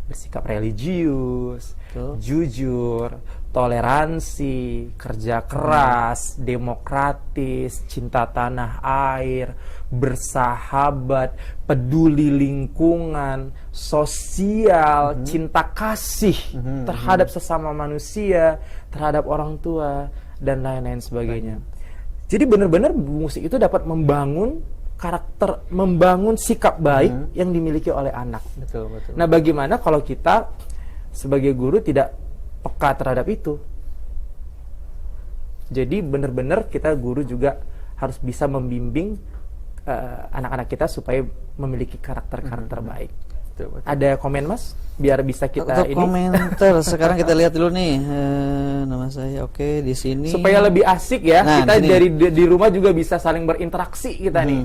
bersikap religius,
Betul.
jujur, toleransi, kerja keras, demokratis, cinta tanah air, bersahabat, peduli lingkungan, sosial, cinta kasih terhadap sesama manusia, terhadap orang tua, dan lain-lain sebagainya. Jadi benar-benar musik itu dapat membangun karakter, membangun sikap baik yang dimiliki oleh anak.
Betul.
Nah, bagaimana kalau kita sebagai guru tidak peka terhadap itu? Jadi benar-benar kita guru juga harus bisa membimbing anak-anak kita supaya memiliki karakter-karakter baik.
Betul.
Ada komen Mas? Biar bisa kita
Untuk
ini
komentar sekarang kita lihat dulu nih. Nama saya oke di sini.
supaya lebih asik ya.
Nah,
Kita
di sini.
dari di rumah juga bisa saling berinteraksi kita nih.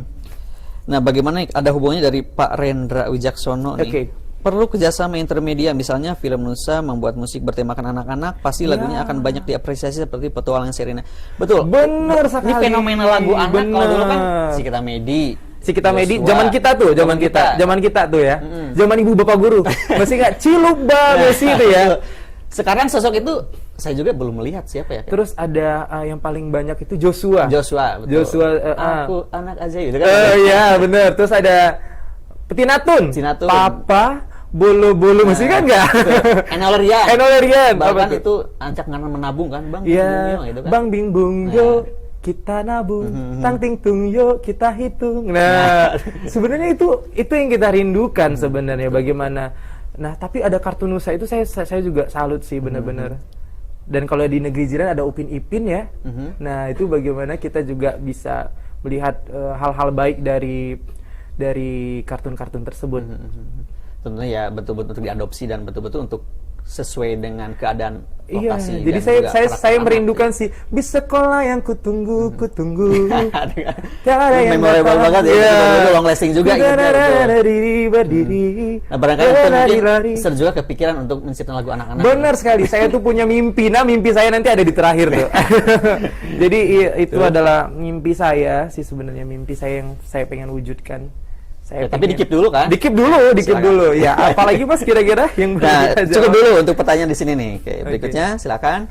Nah, bagaimana ada hubungannya dari Pak Rendra Wijaksono nih?
Oke.
Perlu kerjasama intermedia, misalnya film Nusa membuat musik bertemakan anak-anak, pasti lagunya akan banyak diapresiasi seperti Petualangan Sherina. Betul.
Bener
Ini
sekali.
fenomena lagu anak kalau dulu kan
Bener.
si kita Medi.
Si kita Medi,
Joshua.
zaman kita tuh, zaman kita tuh ya. Zaman ibu bapak guru. Masih nggak Ciluba Messi itu ya.
Sekarang sosok itu saya juga belum melihat siapa ya.
Terus ada yang paling banyak itu Joshua.
Joshua, betul.
Joshua,
Aku anak aja gitu kan.
Iya bener. Terus ada Petinatun.
Sinatun.
Papa bolo-bolo masih kan nggak?
Enolerian.
Enolerian. Apa
Bahkan
tuh?
itu ancak nganan menabung kan, Bang.
Iya.
Gitu kan.
Bang bingung yo. Kita nabung, tang ting tung yuk kita hitung. Nah, sebenarnya itu yang kita rindukan sebenarnya bagaimana. Nah, tapi ada kartun Nusa itu saya juga salut sih benar-benar. Dan kalau di negeri jiran ada Upin Ipin ya. Nah, itu bagaimana kita juga bisa melihat hal-hal baik dari kartun-kartun tersebut.
Tentunya ya betul-betul untuk diadopsi dan betul-betul untuk sesuai dengan keadaan
Iya,
lokasi.
jadi
dan juga
saya
karakter anak.
merindukan sih bis sekolah yang kutunggu. Tiada yang
Memorable
datang.
banget ya,
Iya.
betul-betul long lasting juga gitu. Betul.
Berdiri.
Nah, barangkali itu mungkin
Lari.
Sir juga kepikiran untuk menciptakan lagu anak-anak.
Benar sekali, saya tuh punya mimpi. Nah, mimpi saya nanti ada di terakhir tuh. Jadi itu adalah mimpi saya sih sebenarnya, mimpi saya yang saya pengen wujudkan. Saya
tapi di-keep dulu kan?
Di-keep dulu, di-keep dulu. Ya, apalagi Mas kira-kira yang
Nah,
bisa
cukup
jawab?
dulu untuk pertanyaan di sini nih. Oke, berikutnya silakan.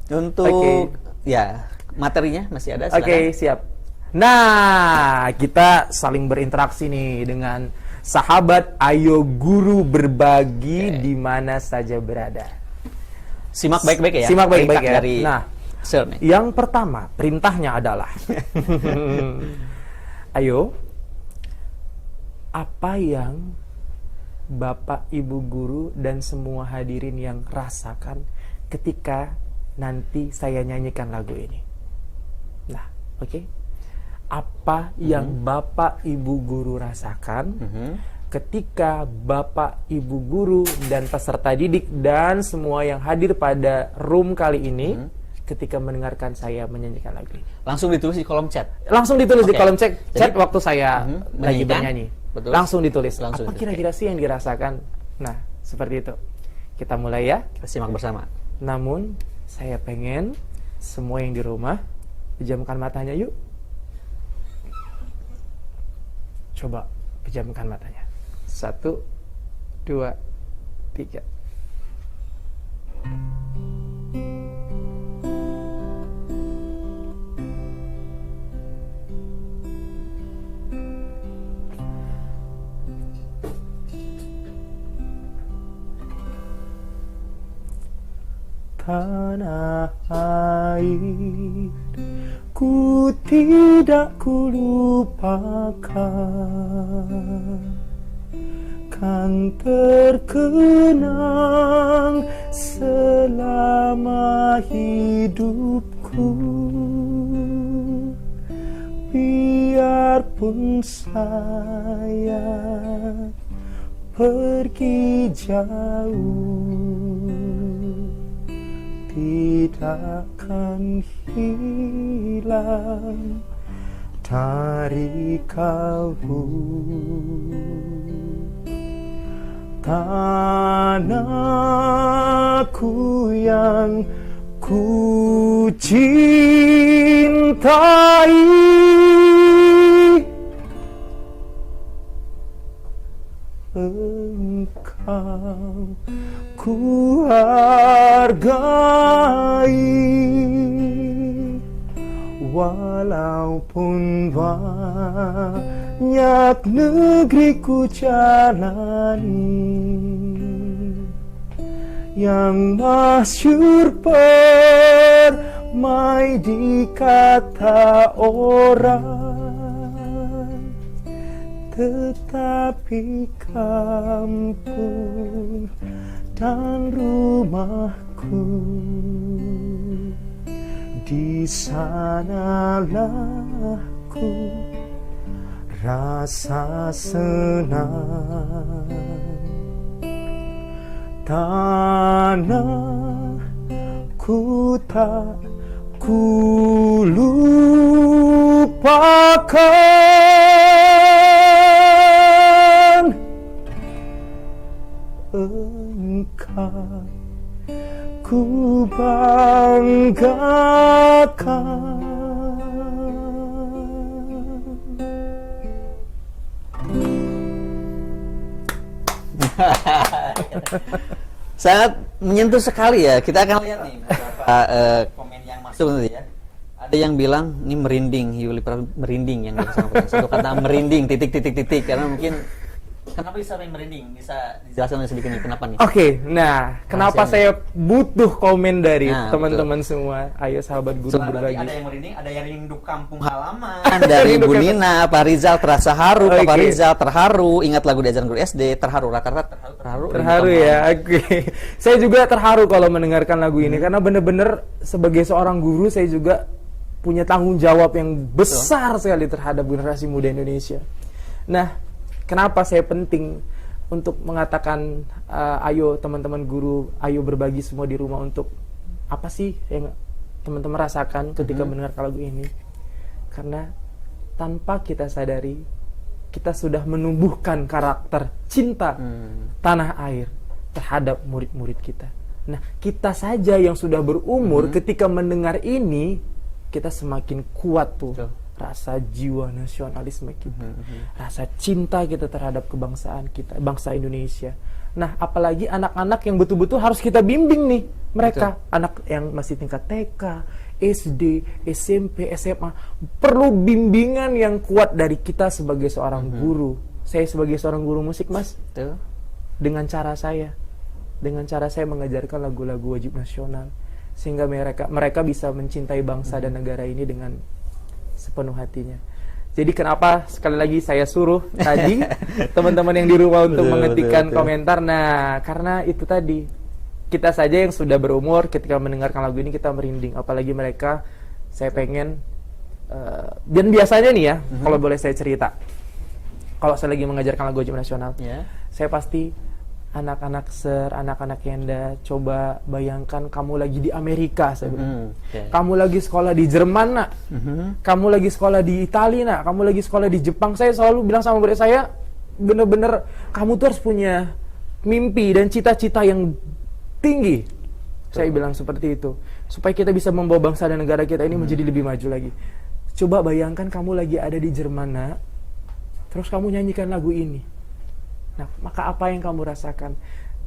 Untuk ya, materinya masih ada, silakan.
Oke, siap. Nah, kita saling berinteraksi nih dengan sahabat Ayo Guru Berbagi di mana saja berada.
Simak baik-baik ya.
Simak baik-baik
Perintah
ya.
Dari
Nah,
Sir nih.
yang pertama, perintahnya adalah ayo, apa yang Bapak Ibu guru dan semua hadirin yang rasakan ketika nanti saya nyanyikan lagu ini? Nah, oke. Apa yang Bapak Ibu guru rasakan ketika Bapak Ibu guru dan peserta didik dan semua yang hadir pada room kali ini ketika mendengarkan saya menyanyikan lagu ini?
Langsung ditulis di kolom chat.
Langsung ditulis di
Oke.
kolom chat
Jadi,
waktu saya lagi
menyanyikan?
bernyanyi.
Betul.
Langsung ditulis.
Langsung
Apa
ditulis.
kira-kira sih yang dirasakan? Nah, seperti itu. Kita mulai ya.
Kita simak bersama.
Namun, saya pengen semua yang di rumah pejamkan matanya yuk. Coba pejamkan matanya. 1, 2, 3. Tanah air ku tidak lupakan, kan terkenang selama hidupku. Biarpun saya pergi jauh, tidak akan hilang dari kalbu. Tanahku yang ku cintai, engkau ku hargai, walaupun banyak negeri ku jalani, yang masyhur permai di kata orang, tetapi kampung dan rumahku, di sanalah ku rasa senang. Tanahku tak ku lupakan, engkau ku banggakan.
Sangat menyentuh sekali ya. Kita akan lihat nih beberapa komen yang masuk nanti ya. Ada yang bilang ini merinding, Yuli merinding yang bersangkutan. Satu kata merinding titik karena mungkin kenapa bisa merinding? Bisa dijelaskan sedikit nih kenapa nih?
Oke, nah kenapa saya butuh komen dari
Nah,
teman-teman semua? Ayo sahabat guru berbagi.
Ada yang merinding, ada yang rindu kampung halaman. Dari Bu Nina, Pak Rizal terasa haru, Pak
Oke.
Rizal terharu, ingat lagu diajaran guru SD, terharu rata-rata
Terharu ya, oke. Saya juga terharu kalau mendengarkan lagu ini karena benar-benar sebagai seorang guru saya juga punya tanggung jawab yang besar sekali terhadap generasi muda Indonesia. Nah, kenapa saya penting untuk mengatakan ayo teman-teman guru, ayo berbagi semua di rumah untuk apa sih yang teman-teman rasakan ketika mendengar lagu ini? Karena tanpa kita sadari kita sudah menumbuhkan karakter cinta tanah air terhadap murid-murid kita. Nah, kita saja yang sudah berumur ketika mendengar ini kita semakin kuat tuh rasa jiwa nasionalisme kita, rasa cinta kita terhadap kebangsaan kita, bangsa Indonesia. Nah, apalagi anak-anak yang betul-betul harus kita bimbing nih, mereka. Betul. Anak yang masih tingkat TK, SD, SMP, SMA, perlu bimbingan yang kuat dari kita sebagai seorang guru. Saya sebagai seorang guru musik, Mas,
Betul.
dengan cara saya mengajarkan lagu-lagu wajib nasional, sehingga mereka bisa mencintai bangsa dan negara ini dengan sepenuh hatinya. Jadi kenapa sekali lagi saya suruh tadi teman-teman yang di rumah untuk mengetikkan komentar. Nah, karena itu tadi, kita saja yang sudah berumur ketika mendengarkan lagu ini kita merinding, apalagi mereka. Saya pengen dan biasanya nih ya, kalau boleh saya cerita, kalau saya lagi mengajarkan lagu wajib nasional, saya pasti anak-anak Yenda, coba bayangkan kamu lagi di Amerika, saya bilang. Kamu lagi sekolah di Jerman, nak. Kamu lagi sekolah di Italia, nak. Kamu lagi sekolah di Jepang. Saya selalu bilang sama murid saya, bener-bener kamu tuh harus punya mimpi dan cita-cita yang tinggi. Saya bilang seperti itu, supaya kita bisa membawa bangsa dan negara kita ini menjadi lebih maju lagi. Coba bayangkan kamu lagi ada di Jerman, nak. Terus kamu nyanyikan lagu ini. Nah, maka apa yang kamu rasakan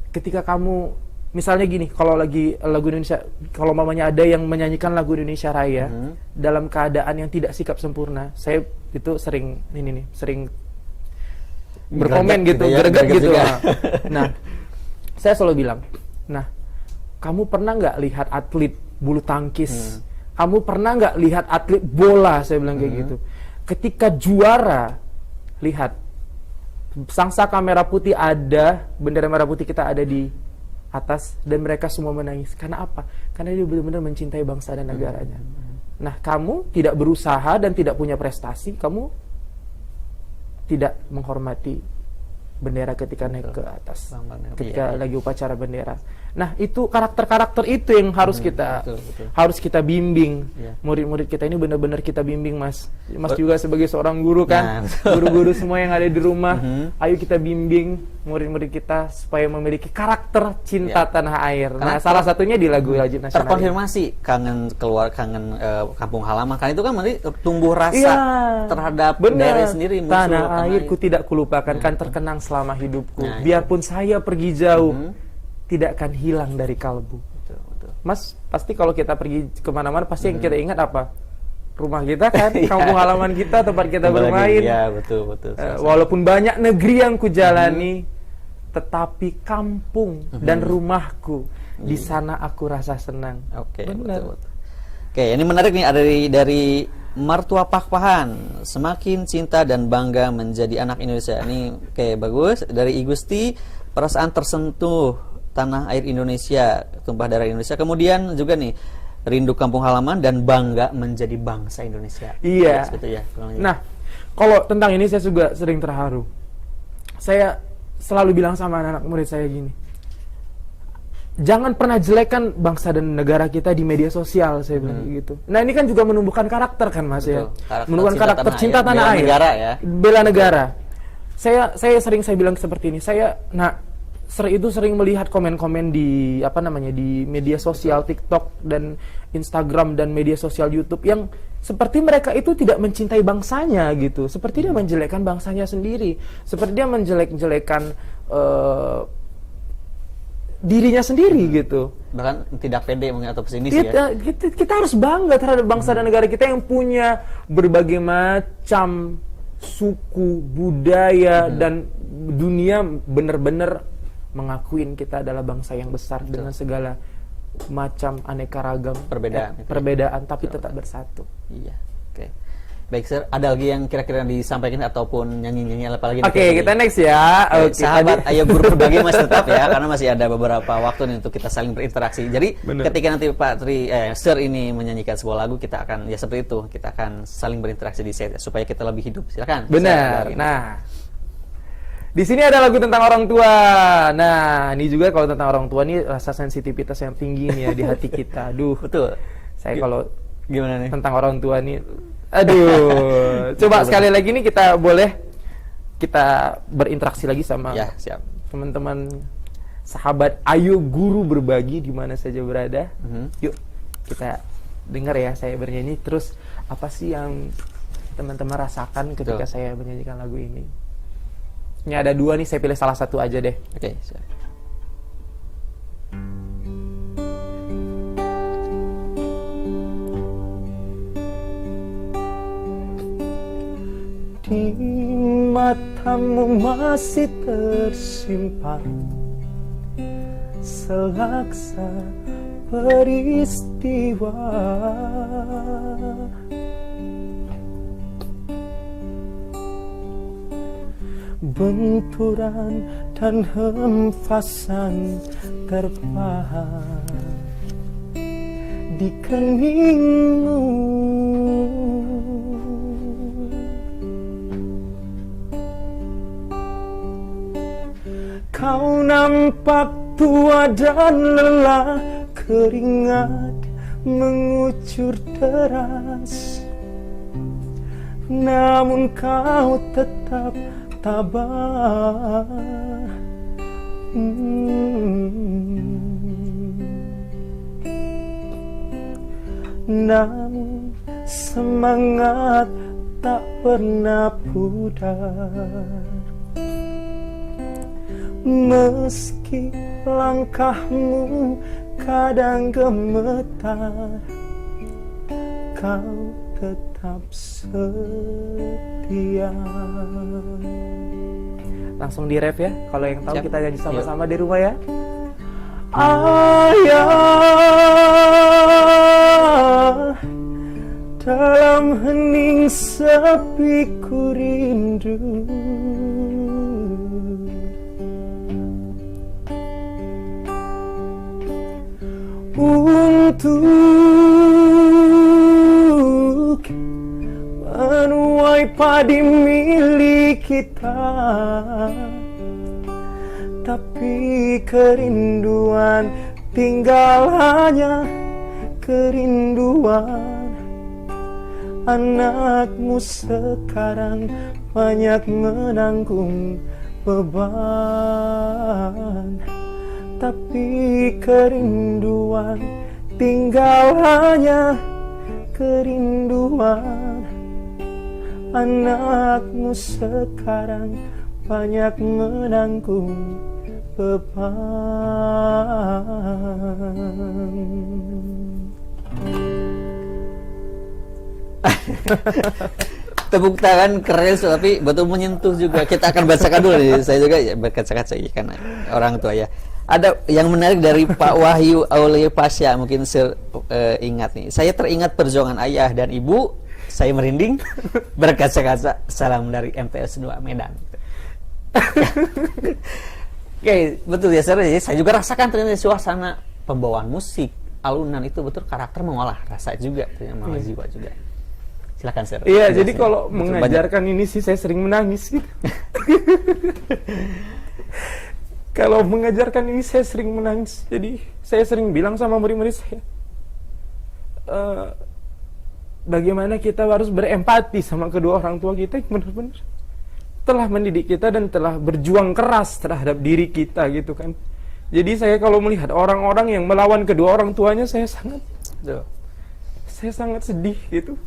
ketika kamu, misalnya gini, kalau lagi lagu Indonesia, kalau mamanya ada yang menyanyikan lagu Indonesia Raya dalam keadaan yang tidak sikap sempurna, saya itu sering berkomen gitu, greget gitu. Nah, saya selalu bilang, nah, kamu pernah nggak lihat atlet bulu tangkis? Kamu pernah nggak lihat atlet bola? Saya bilang kayak gitu. Ketika juara, lihat sangsaka merah putih ada, bendera merah putih kita ada di atas, dan mereka semua menangis. Karena apa? Karena dia benar-benar mencintai bangsa dan negaranya. Nah, kamu tidak berusaha dan tidak punya prestasi, kamu tidak menghormati bendera ketika naik ke atas, ketika lagi upacara bendera. Nah, itu karakter-karakter itu yang harus harus kita bimbing. Murid-murid kita ini benar-benar kita bimbing, Mas. Mas juga sebagai seorang guru kan, guru-guru semua yang ada di rumah, ayo kita bimbing murid-murid kita supaya memiliki karakter cinta tanah air. Nah, salah satunya di lagu wajib nasional.
Terkonfirmasi kangen kampung halaman, kan itu kan nanti tumbuh rasa terhadap daerah sendiri.
Tanah airku tidak kulupakan, kan terkenang selama hidupku. Biarpun saya pergi jauh, tidak akan hilang dari kalbu. Betul. Mas, pasti kalau kita pergi kemana-mana, pasti yang kita ingat apa? Rumah kita kan, kampung halaman kita, tempat kita bermain.
Iya, betul.
Walaupun banyak negeri yang kujalani, tetapi kampung dan rumahku, di sana aku rasa senang. Benar.
Betul. Oke, ini menarik nih, ada dari Martua Pakpahan, semakin cinta dan bangga menjadi anak Indonesia. Ini bagus. Dari Igusti, perasaan tersentuh tanah air Indonesia, tumpah darah Indonesia. Kemudian juga nih, rindu kampung halaman dan bangga menjadi bangsa Indonesia.
Iya.
Gitu ya.
Nah, kalau tentang ini saya juga sering terharu. Saya selalu bilang sama anak-anak murid saya gini, jangan pernah jelekan bangsa dan negara kita di media sosial, saya bilang gitu. Nah, ini kan juga menumbuhkan karakter kan, Mas. Betul. Ya. Menumbuhkan karakter cinta tanah air.
Negara, ya.
Bela negara. Saya sering bilang seperti ini. Itu sering melihat komen-komen di di media sosial TikTok dan Instagram dan media sosial YouTube yang seperti mereka itu tidak mencintai bangsanya gitu. Seperti dia menjelekkan bangsanya sendiri. Seperti dia menjelek-jelekan dirinya sendiri gitu.
Bahkan tidak pede atau pesimis ya.
Kita harus bangga terhadap bangsa dan negara kita yang punya berbagai macam suku, budaya, dan dunia benar-benar mengakuin kita adalah bangsa yang besar dengan segala macam aneka ragam perbedaan tapi tetap bersatu.
Iya. Oke. Baik, Sir, ada lagi yang kira-kira disampaikan ataupun nyanyi-nyanyi apa lagi?
Oke, kita next ya.
Sahabat, ayo guru berbagi Mas tetap ya, karena masih ada beberapa waktu nih untuk kita saling berinteraksi. Jadi ketika nanti Pak Sir ini menyanyikan sebuah lagu, kita akan seperti itu, kita akan saling berinteraksi di set supaya kita lebih hidup. Silakan.
Benar. Nah, di sini ada lagu tentang orang tua. Nah, ini juga kalau tentang orang tua nih rasa sensitivitas yang tinggi nih ya di hati kita. Aduh,
betul.
Saya kalau
gimana nih
tentang orang tua nih, aduh. Coba sekali lagi nih kita berinteraksi lagi sama teman-teman sahabat. Ayo guru berbagi di mana saja berada. Yuk kita dengar ya saya bernyanyi. Terus apa sih yang teman-teman rasakan ketika
Betul.
saya menyanyikan lagu ini. Ini ada 2 nih, saya pilih salah satu aja deh.
Oke, siap.
Di matamu masih tersimpan selaksa peristiwa, benturan dan hempasan terpahat di keningmu. Kau nampak tua dan lelah, keringat mengucur deras, namun kau tetap tabah. Namun semangat tak pernah pudar, meski langkahmu kadang gemetar, kau tetap setia. Langsung di ref ya, kalau yang tahu
Siap.
kita nyanyi sama-sama di rumah ya. Ayah, dalam hening sepi ku rindu, untuk menuai padi milik kita, tapi kerinduan tinggal hanya kerinduan. Anakmu sekarang banyak menanggung beban, tapi kerinduan tinggal hanya kerinduan. Anakmu sekarang banyak menanggung beban.
Tepuk tangan keren, tapi betul menyentuh juga. Kita akan bacakan dulu nih. Saya juga ya berkaca-kaca kan orang tua ya. Ada yang menarik dari Pak Wahyu Aulia Pasya, mungkin ingat nih. Saya teringat perjuangan ayah dan ibu. Saya merinding berkaca-kaca. Salam dari MTS 2 Medan. Oke, betul ya, saya juga rasakan ternyata suasana pembawaan musik, alunan itu betul karakter mengolah rasa juga, ternyata mengolah jiwa juga. Silakan Sir.
Iya, jadi kalau mengajarkan ini sih saya sering menangis gitu. Kalau mengajarkan ini saya sering menangis. Jadi saya sering bilang sama murid-murid saya, bagaimana kita harus berempati sama kedua orang tua kita yang benar-benar telah mendidik kita dan telah berjuang keras terhadap diri kita gitu kan. Jadi saya kalau melihat orang-orang yang melawan kedua orang tuanya, saya sangat sedih gitu.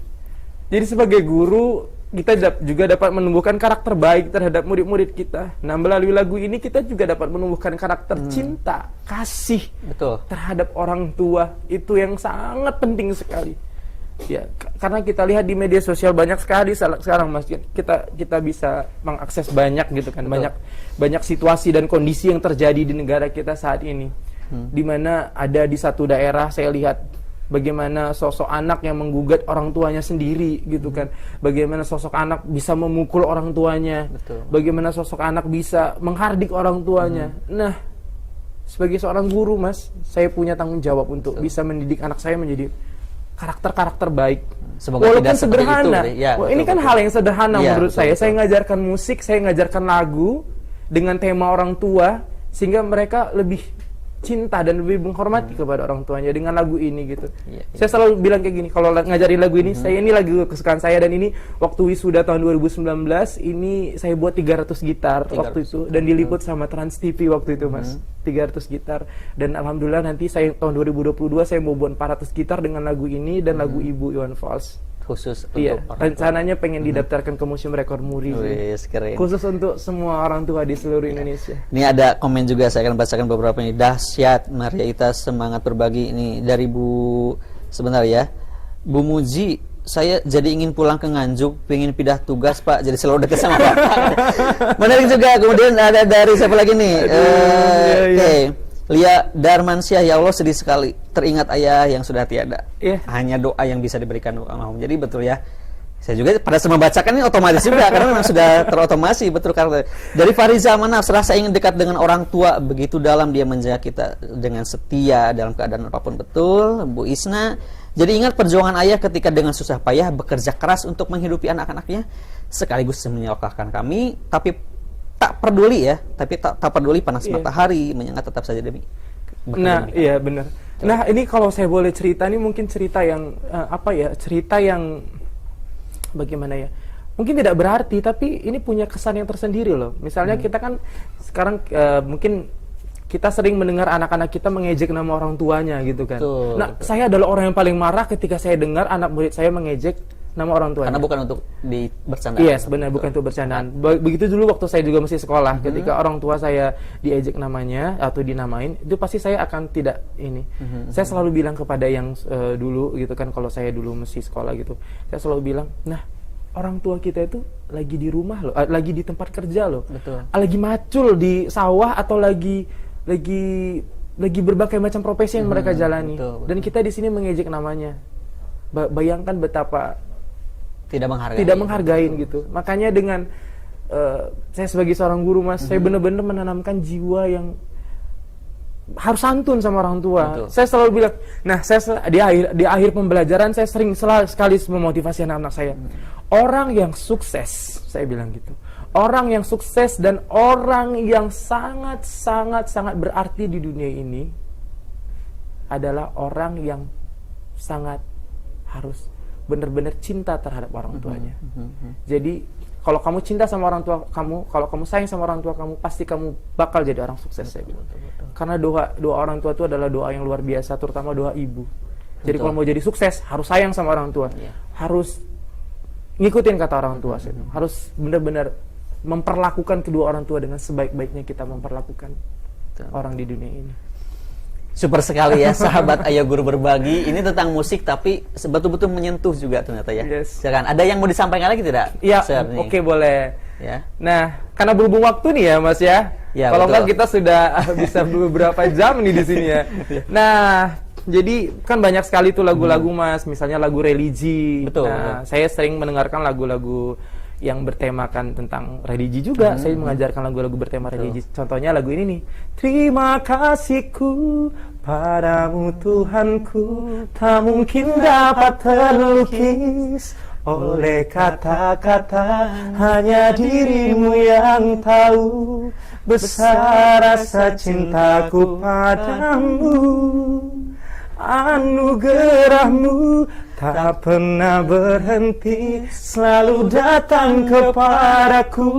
Jadi sebagai guru, kita juga dapat menumbuhkan karakter baik terhadap murid-murid kita. Nah, melalui lagu ini kita juga dapat menumbuhkan karakter cinta, kasih terhadap orang tua. Itu yang sangat penting sekali. Ya, karena kita lihat di media sosial banyak sekali sekarang Mas, kita bisa mengakses banyak gitu kan. Banyak situasi dan kondisi yang terjadi di negara kita saat ini. Di mana ada di satu daerah saya lihat bagaimana sosok anak yang menggugat orang tuanya sendiri gitu kan. Bagaimana sosok anak bisa memukul orang tuanya. Bagaimana sosok anak bisa menghardik orang tuanya. Nah, sebagai seorang guru Mas, saya punya tanggung jawab untuk bisa mendidik anak saya menjadi karakter-karakter baik.
Semoga
walaupun
tidak
sederhana.
Itu, ya,
ini kan hal yang sederhana menurut saya.
Betul.
Saya ngajarkan musik, saya ngajarkan lagu dengan tema orang tua sehingga mereka lebih cinta dan lebih menghormati kepada orang tuanya dengan lagu ini gitu. Saya selalu bilang kayak gini, kalau ngajarin lagu ini, saya ini lagu kesukaan saya, dan ini waktu wisuda tahun 2019 ini saya buat 300 gitar waktu itu dan diliput sama Trans TV waktu itu Mas. 300 gitar, dan alhamdulillah nanti saya tahun 2022 saya mau buat 400 gitar dengan lagu ini dan lagu Ibu Iwan Fals.
khusus
Iya,
untuk orang tua.
rencananya pengen didaftarkan ke Museum Rekor Muri.
Wih, keren.
Khusus untuk semua orang tua di seluruh Indonesia.
Ini ada komen juga, saya akan bacakan beberapa ini. Dahsyat, Maria Ita semangat berbagi. Ini dari Bu, sebentar ya, Bu Muji, saya jadi ingin pulang ke Nganjuk, pengen pindah tugas Pak, jadi selalu dekat sama Pak. Menarik juga. Kemudian ada dari siapa lagi nih? Oke. Lia Darmansyah, ya Allah sedih sekali teringat ayah yang sudah tiada. Hanya doa yang bisa diberikan almarhum. Jadi betul ya. Saya juga pada semua bacakan ini otomatis juga karena memang sudah terotomasi, betul. Karena dari Fariza Manaf, serasa ingin dekat dengan orang tua, begitu dalam dia menjaga kita dengan setia dalam keadaan apapun. Betul. Bu Isna, jadi ingat perjuangan ayah ketika dengan susah payah bekerja keras untuk menghidupi anak-anaknya sekaligus menyekolahkan kami, tapi tak peduli ya, tak peduli panas matahari, menyengat tetap saja demi.
Nah, iya benar. Nah, ini kalau saya boleh cerita, ini mungkin cerita yang cerita yang bagaimana ya? Mungkin tidak berarti, tapi ini punya kesan yang tersendiri loh. Misalnya kita kan sekarang mungkin kita sering mendengar anak-anak kita mengejek nama orang tuanya gitu kan. Nah, saya adalah orang yang paling marah ketika saya dengar anak murid saya mengejek nama orang tuanya.
Karena bukan untuk bercandaan.
Yes, benar, bukan untuk bercandaan. Begitu dulu waktu saya juga masih sekolah, ketika orang tua saya diejek namanya atau dinamain, itu pasti saya akan tidak ini. Saya selalu bilang kepada yang dulu gitu kan, kalau saya dulu masih sekolah gitu, saya selalu bilang, nah orang tua kita itu lagi di rumah loh, lagi di tempat kerja loh, lagi macul di sawah atau lagi berbagai macam profesi yang mereka jalani, dan kita di sini mengejek namanya. Bayangkan betapa tidak menghargai gitu. Makanya dengan saya sebagai seorang guru Mas, saya benar-benar menanamkan jiwa yang harus santun sama orang tua. Saya selalu bilang, nah di akhir pembelajaran saya sering sekali memotivasi anak-anak saya. Orang yang sukses, saya bilang gitu. Orang yang sukses dan orang yang sangat berarti di dunia ini adalah orang yang sangat harus benar-benar cinta terhadap orang tuanya. Jadi kalau kamu cinta sama orang tua kamu, kalau kamu sayang sama orang tua kamu, pasti kamu bakal jadi orang sukses. Saya bilang. Karena doa orang tua itu adalah doa yang luar biasa, terutama doa ibu. Jadi kalau mau jadi sukses, harus sayang sama orang tua, harus ngikutin kata orang tua. Harus benar-benar memperlakukan kedua orang tua dengan sebaik-baiknya kita memperlakukan orang di dunia ini.
Super sekali ya, sahabat Ayo Guru Berbagi. Ini tentang musik tapi betul-betul menyentuh juga ternyata ya. Silakan. Ada yang mau disampaikan lagi tidak?
Iya, oke, boleh.
Ya.
Nah, karena berhubung waktu nih ya Mas ya. Kalau enggak kita sudah bisa beberapa jam nih di sini ya. Nah, jadi kan banyak sekali tuh lagu-lagu Mas, misalnya lagu religi. Nah, saya sering mendengarkan lagu-lagu yang bertemakan tentang religi juga. Saya mengajarkan lagu-lagu bertema religi. Contohnya lagu ini nih. Terima kasihku padamu Tuhanku, tak mungkin dapat terlukis oleh kata-kata, hanya dirimu yang tahu besar rasa cintaku padamu. Anugerahmu tak pernah berhenti, selalu datang kepadaku.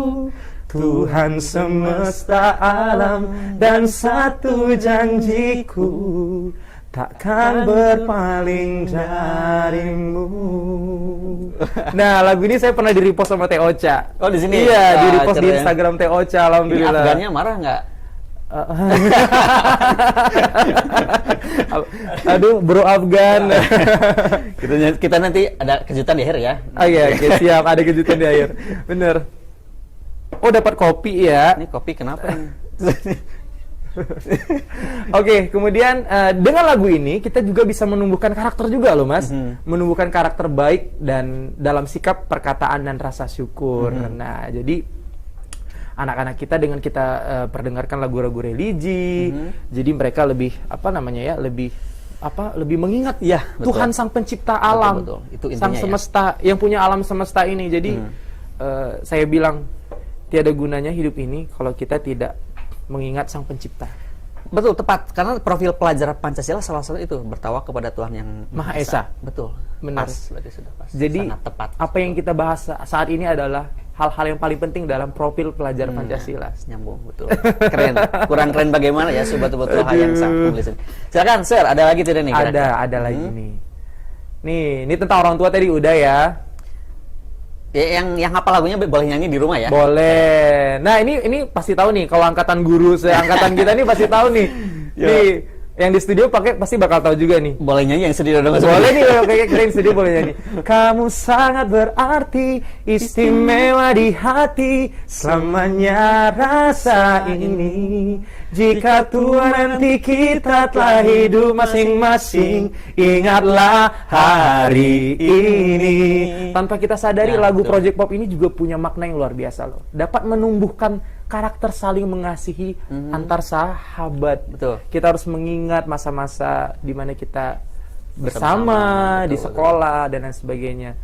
Tuhan semesta alam dan satu janjiku, takkan berpaling darimu. Nah, lagu ini saya pernah di-repost sama Teh Ocha.
Oh, di sini?
Iya, di-repost di Instagram Teh Ocha, alhamdulillah.
Ini Afgannya marah nggak?
Aduh, bro Afgan.
Kita nanti ada kejutan di akhir ya.
Iya, siap, ada kejutan di akhir. Bener. Oh, dapat kopi ya.
Ini kopi kenapa ini?
Oke, kemudian dengan lagu ini kita juga bisa menumbuhkan karakter juga loh Mas. Menumbuhkan karakter baik dan dalam sikap, perkataan dan rasa syukur. Nah, jadi anak-anak kita dengan kita perdengarkan lagu-lagu religi, jadi mereka lebih lebih mengingat
ya
Tuhan sang pencipta alam,
Itu
sang semesta yang punya alam semesta ini. Jadi saya bilang tiada gunanya hidup ini kalau kita tidak mengingat sang pencipta.
Betul, tepat. Karena profil pelajaran Pancasila salah satu itu bertawak kepada Tuhan yang
Maha Esa.
Betul.
Benar.
Pas, berarti sudah pas.
Jadi
sangat tepat.
Apa yang kita bahas saat ini adalah hal-hal yang paling penting dalam profil pelajar Pancasila.
Nyambung, betul. Keren. Kurang keren bagaimana ya, betul-betul hal yang sangat menulis. Silakan, Sir, ada lagi tidak nih?
Ada lagi nih. Nih, ini tentang orang tua tadi udah ya.
Ya, yang hafal lagunya boleh nyanyi di rumah ya?
Boleh. Nah, ini pasti tahu nih kalau angkatan guru seangkatan kita nih pasti tahu nih. Nih, yang di studio pasti bakal tahu juga nih.
Boleh nyanyi yang sedih dong.
Boleh nih kalau kayak keren studio boleh nyanyi. Kamu sangat berarti, istimewa di hati, selamanya rasa ini. Jika tua nanti kita telah hidup masing-masing, ingatlah hari ini. Tanpa kita sadari lagu Project Pop ini juga punya makna yang luar biasa loh. Dapat menumbuhkan karakter saling mengasihi antar sahabat.
Betul.
Kita harus mengingat masa-masa di mana kita bersama di sekolah dan lain sebagainya.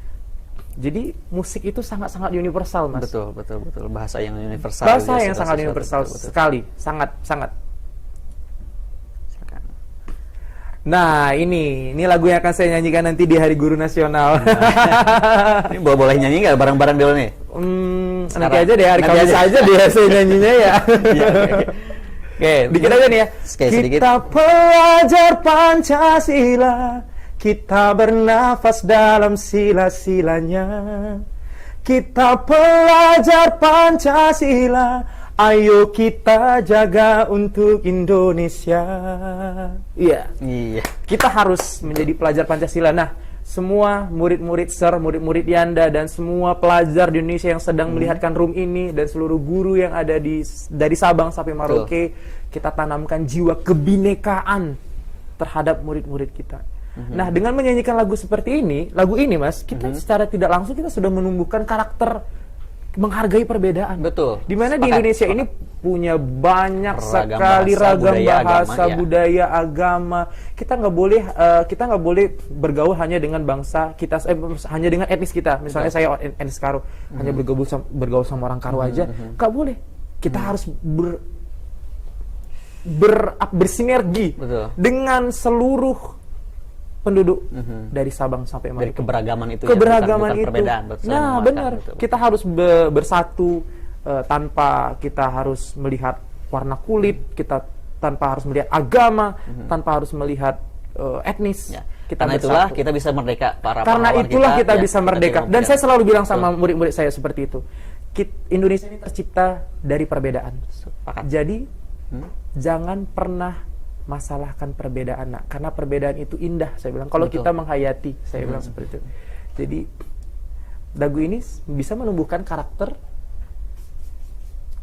Jadi musik itu sangat-sangat universal, Mas.
Betul. Bahasa yang universal.
Bahasa yang sangat universal sekali, sangat. Nah, ini lagu yang akan saya nyanyikan nanti di Hari Guru Nasional.
Ini boleh nyanyi nggak bareng-bareng dulu nih?
Nanti aja deh, hari Kamis aja deh saya nyanyinya ya. Oke, dikit aja nih ya. Kita pelajar Pancasila, kita bernafas dalam sila-silanya. Kita pelajar Pancasila, ayo kita jaga untuk Indonesia. Iya. Kita harus menjadi pelajar Pancasila. Nah, semua murid-murid murid-murid Yanda dan semua pelajar di Indonesia yang sedang melihatkan room ini dan seluruh guru yang ada dari Sabang sampai Merauke, kita tanamkan jiwa kebinekaan terhadap murid-murid kita. Nah, dengan menyanyikan lagu seperti ini, Mas, kita secara tidak langsung kita sudah menumbuhkan karakter menghargai perbedaan.
Betul.
Dimana di Indonesia ini punya banyak sekali ragam bahasa, budaya, agama. Kita nggak boleh bergaul hanya dengan bangsa kita, hanya dengan etnis kita. Misalnya saya etnis Karo, hanya bergaul sama orang Karo aja, nggak boleh. Kita harus bersinergi dengan seluruh penduduk dari Sabang sampai Merauke.
Dari keberagaman itu.
Keberagaman
bukan
itu.
Perbedaan,
nah, benar. Kita harus bersatu tanpa kita harus melihat warna kulit, kita tanpa harus melihat agama, tanpa harus melihat etnis.
Ya.
Kita
Karena itulah kita bisa merdeka.
Karena itulah kita bisa merdeka. Dan saya selalu bilang sama murid-murid saya seperti itu. Indonesia ini tercipta dari perbedaan. Jadi jangan pernah masalahkan perbedaan, karena perbedaan itu indah, saya bilang. Kalau kita menghayati, saya bilang seperti itu. Jadi lagu ini bisa menumbuhkan karakter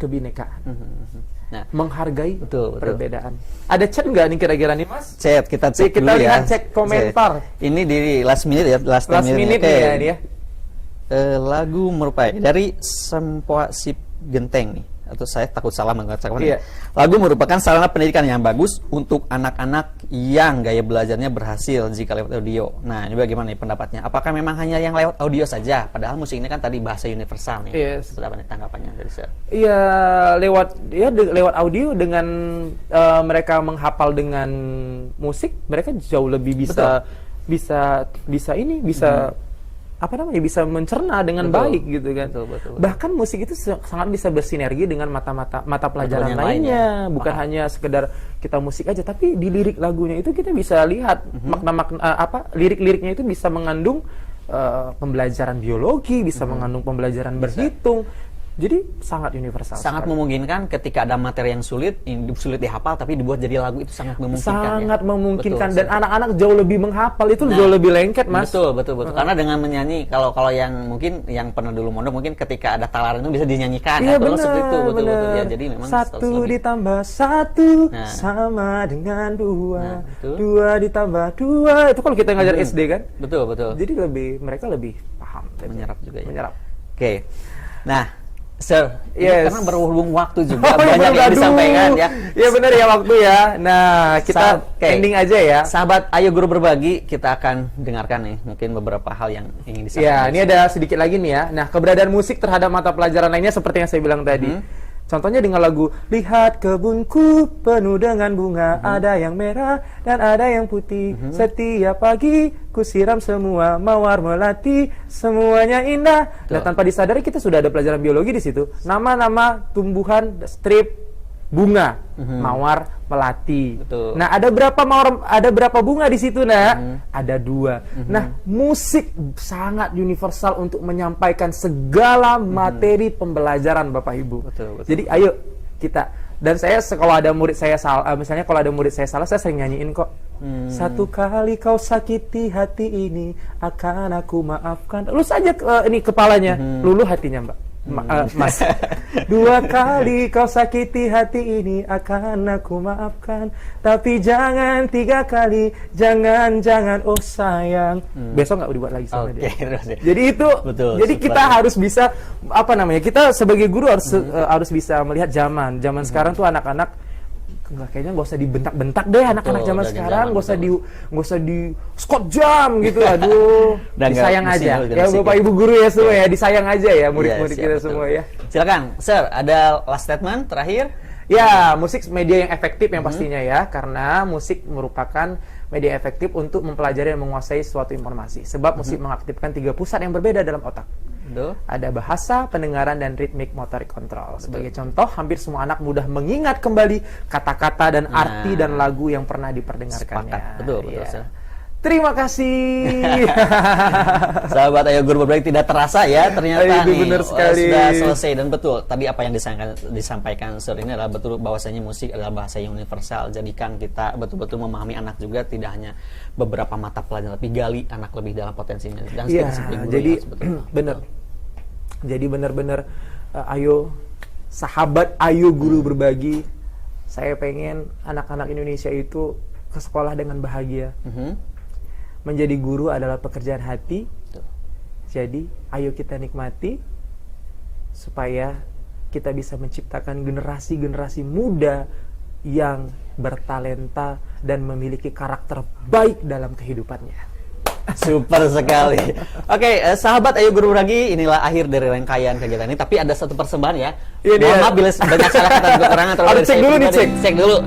kebinekaan, menghargai perbedaan. Ada chat nggak nih kira-kira nih, Mas?
Chat, kita cek
kita lihat cek komentar.
Ini di last minute ya, last minute
ya ini ya.
Lagu merupakan dari Sempoa Sip Genteng nih. Atau saya takut salah mengucapkannya. Lagu merupakan sarana pendidikan yang bagus untuk anak-anak yang gaya belajarnya berhasil jika lewat audio. Nah, ini bagaimana nih pendapatnya? Apakah memang hanya yang lewat audio saja? Padahal musik ini kan tadi bahasa universal nih. Seperti apa nih tanggapannya dari saya?
Iya, lewat audio dengan mereka menghafal dengan musik, mereka jauh lebih bisa bisa mencerna dengan baik gitu kan. Betul. Bahkan musik itu sangat bisa bersinergi dengan mata pelajaran lainnya. Bukan hanya sekedar kita musik aja, tapi di lirik lagunya itu kita bisa lihat makna lirik-liriknya itu bisa mengandung pembelajaran biologi, bisa mengandung pembelajaran berhitung. Jadi sangat universal. Sangat
memungkinkan ketika ada materi yang sulit dihafal tapi dibuat jadi lagu, itu sangat memungkinkan.
Sangat memungkinkan. Dan anak-anak jauh lebih menghafal, itu jauh lebih lengket, Mas.
Betul. Karena dengan menyanyi, kalau yang mungkin yang pernah dulu mondok, mungkin ketika ada talaran itu bisa dinyanyikan.
Iya, benar.
Seperti itu, betul. Ya, jadi memang
1 ditambah 1 sama dengan 2. 2 ditambah 2. Itu kalau kita ngajar SD kan?
Betul.
Jadi mereka lebih paham.
Menyerap juga ya.
Menyerap.
Oke. Nah, Sir, karena berhubung waktu juga
banyak
yang disampaikan ya.
Iya benar ya, waktu ya. Nah, kita ending aja ya.
Sahabat, ayo guru berbagi, kita akan dengarkan nih mungkin beberapa hal yang ingin disampaikan.
Ya, ini ada sedikit lagi nih ya. Nah, keberadaan musik terhadap mata pelajaran lainnya seperti yang saya bilang tadi. Contohnya dengan lagu Lihat kebunku penuh dengan bunga, ada yang merah dan ada yang putih. Setiap pagi ku siram semua mawar melati, semuanya indah. Dan tanpa disadari kita sudah ada pelajaran biologi di situ. Nama-nama tumbuhan, strip, bunga, mawar melati.
Betul.
Nah, ada berapa bunga di situ, Nak? Ada 2. Nah, musik sangat universal untuk menyampaikan segala materi pembelajaran, Bapak Ibu.
Betul.
Jadi ayo kita, dan saya kalau ada murid saya salah, misalnya kalau ada murid saya salah, saya sering nyanyiin kok. Satu kali kau sakiti hati ini, akan aku maafkan. Lulus aja ini kepalanya, luluh hatinya, Mbak. Mas. 2 kali kau sakiti hati ini, akan aku maafkan. Tapi jangan 3 kali, jangan oh sayang. Besok nggak dibuat lagi sama dia. Jadi itu,
betul,
jadi kita harus bisa, apa namanya? Kita sebagai guru harus bisa melihat zaman sekarang tuh anak-anak. Kayaknya nggak usah dibentak-bentak deh anak-anak zaman sekarang, nggak usah di skot jam gitu, aduh. Disayang aja ya Bapak Ibu guru ya semua ya, disayang aja ya murid-murid kita semua ya.
Silakan Sir, ada last statement terakhir?
Ya, musik media yang efektif yang pastinya ya, karena musik merupakan media efektif untuk mempelajari dan menguasai suatu informasi. Sebab musik mengaktifkan 3 pusat yang berbeda dalam otak. Ada bahasa, pendengaran, dan ritmik motorik kontrol. Sebagai contoh, hampir semua anak mudah mengingat kembali kata-kata dan arti dan lagu yang pernah diperdengarkannya.
Sepakat. Betul. Sir.
Terima kasih.
Sahabat Ayo Guru Berbagi, tidak terasa ya ternyata nih
benar sekali.
Sudah selesai, dan betul tadi apa yang disampaikan Sir ini adalah betul bahwasanya musik adalah bahasa yang universal. Jadikan kita betul-betul memahami anak juga, tidak hanya beberapa mata pelajaran, tapi gali anak lebih dalam potensinya. Dan
jadi benar. Jadi benar-benar ayo sahabat Ayo Guru Berbagi, saya pengen anak-anak Indonesia itu ke sekolah dengan bahagia. Menjadi guru adalah pekerjaan hati. Jadi ayo kita nikmati supaya kita bisa menciptakan generasi-generasi muda yang bertalenta dan memiliki karakter baik dalam kehidupannya.
Super sekali. Oke, sahabat Ayo Guru Berbagi, inilah akhir dari rangkaian kegiatan ini. Tapi ada satu persembahan ya. Mohon maaf bila banyak salah kata dan kekurangan. Cek dulu.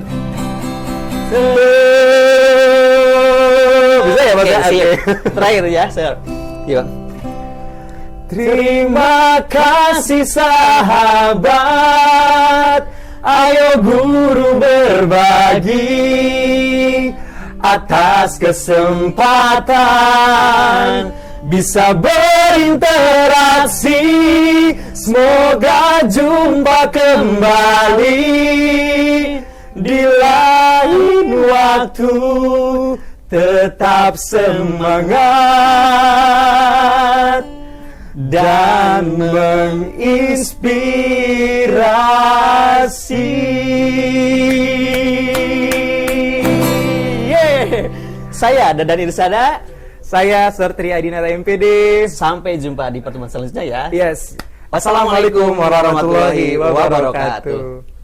Bisa ya Mas? Terakhir ya, Sir. Yuk. Terima kasih sahabat Ayo Guru Berbagi atas kesempatan bisa berinteraksi. Semoga jumpa kembali di lain waktu. Tetap semangat dan menginspirasi. Saya Dadan Irsada.
Saya Sir Tri Adinata MPD.
Sampai jumpa di pertemuan selanjutnya ya.
Yes.
Wassalamualaikum warahmatullahi wabarakatuh.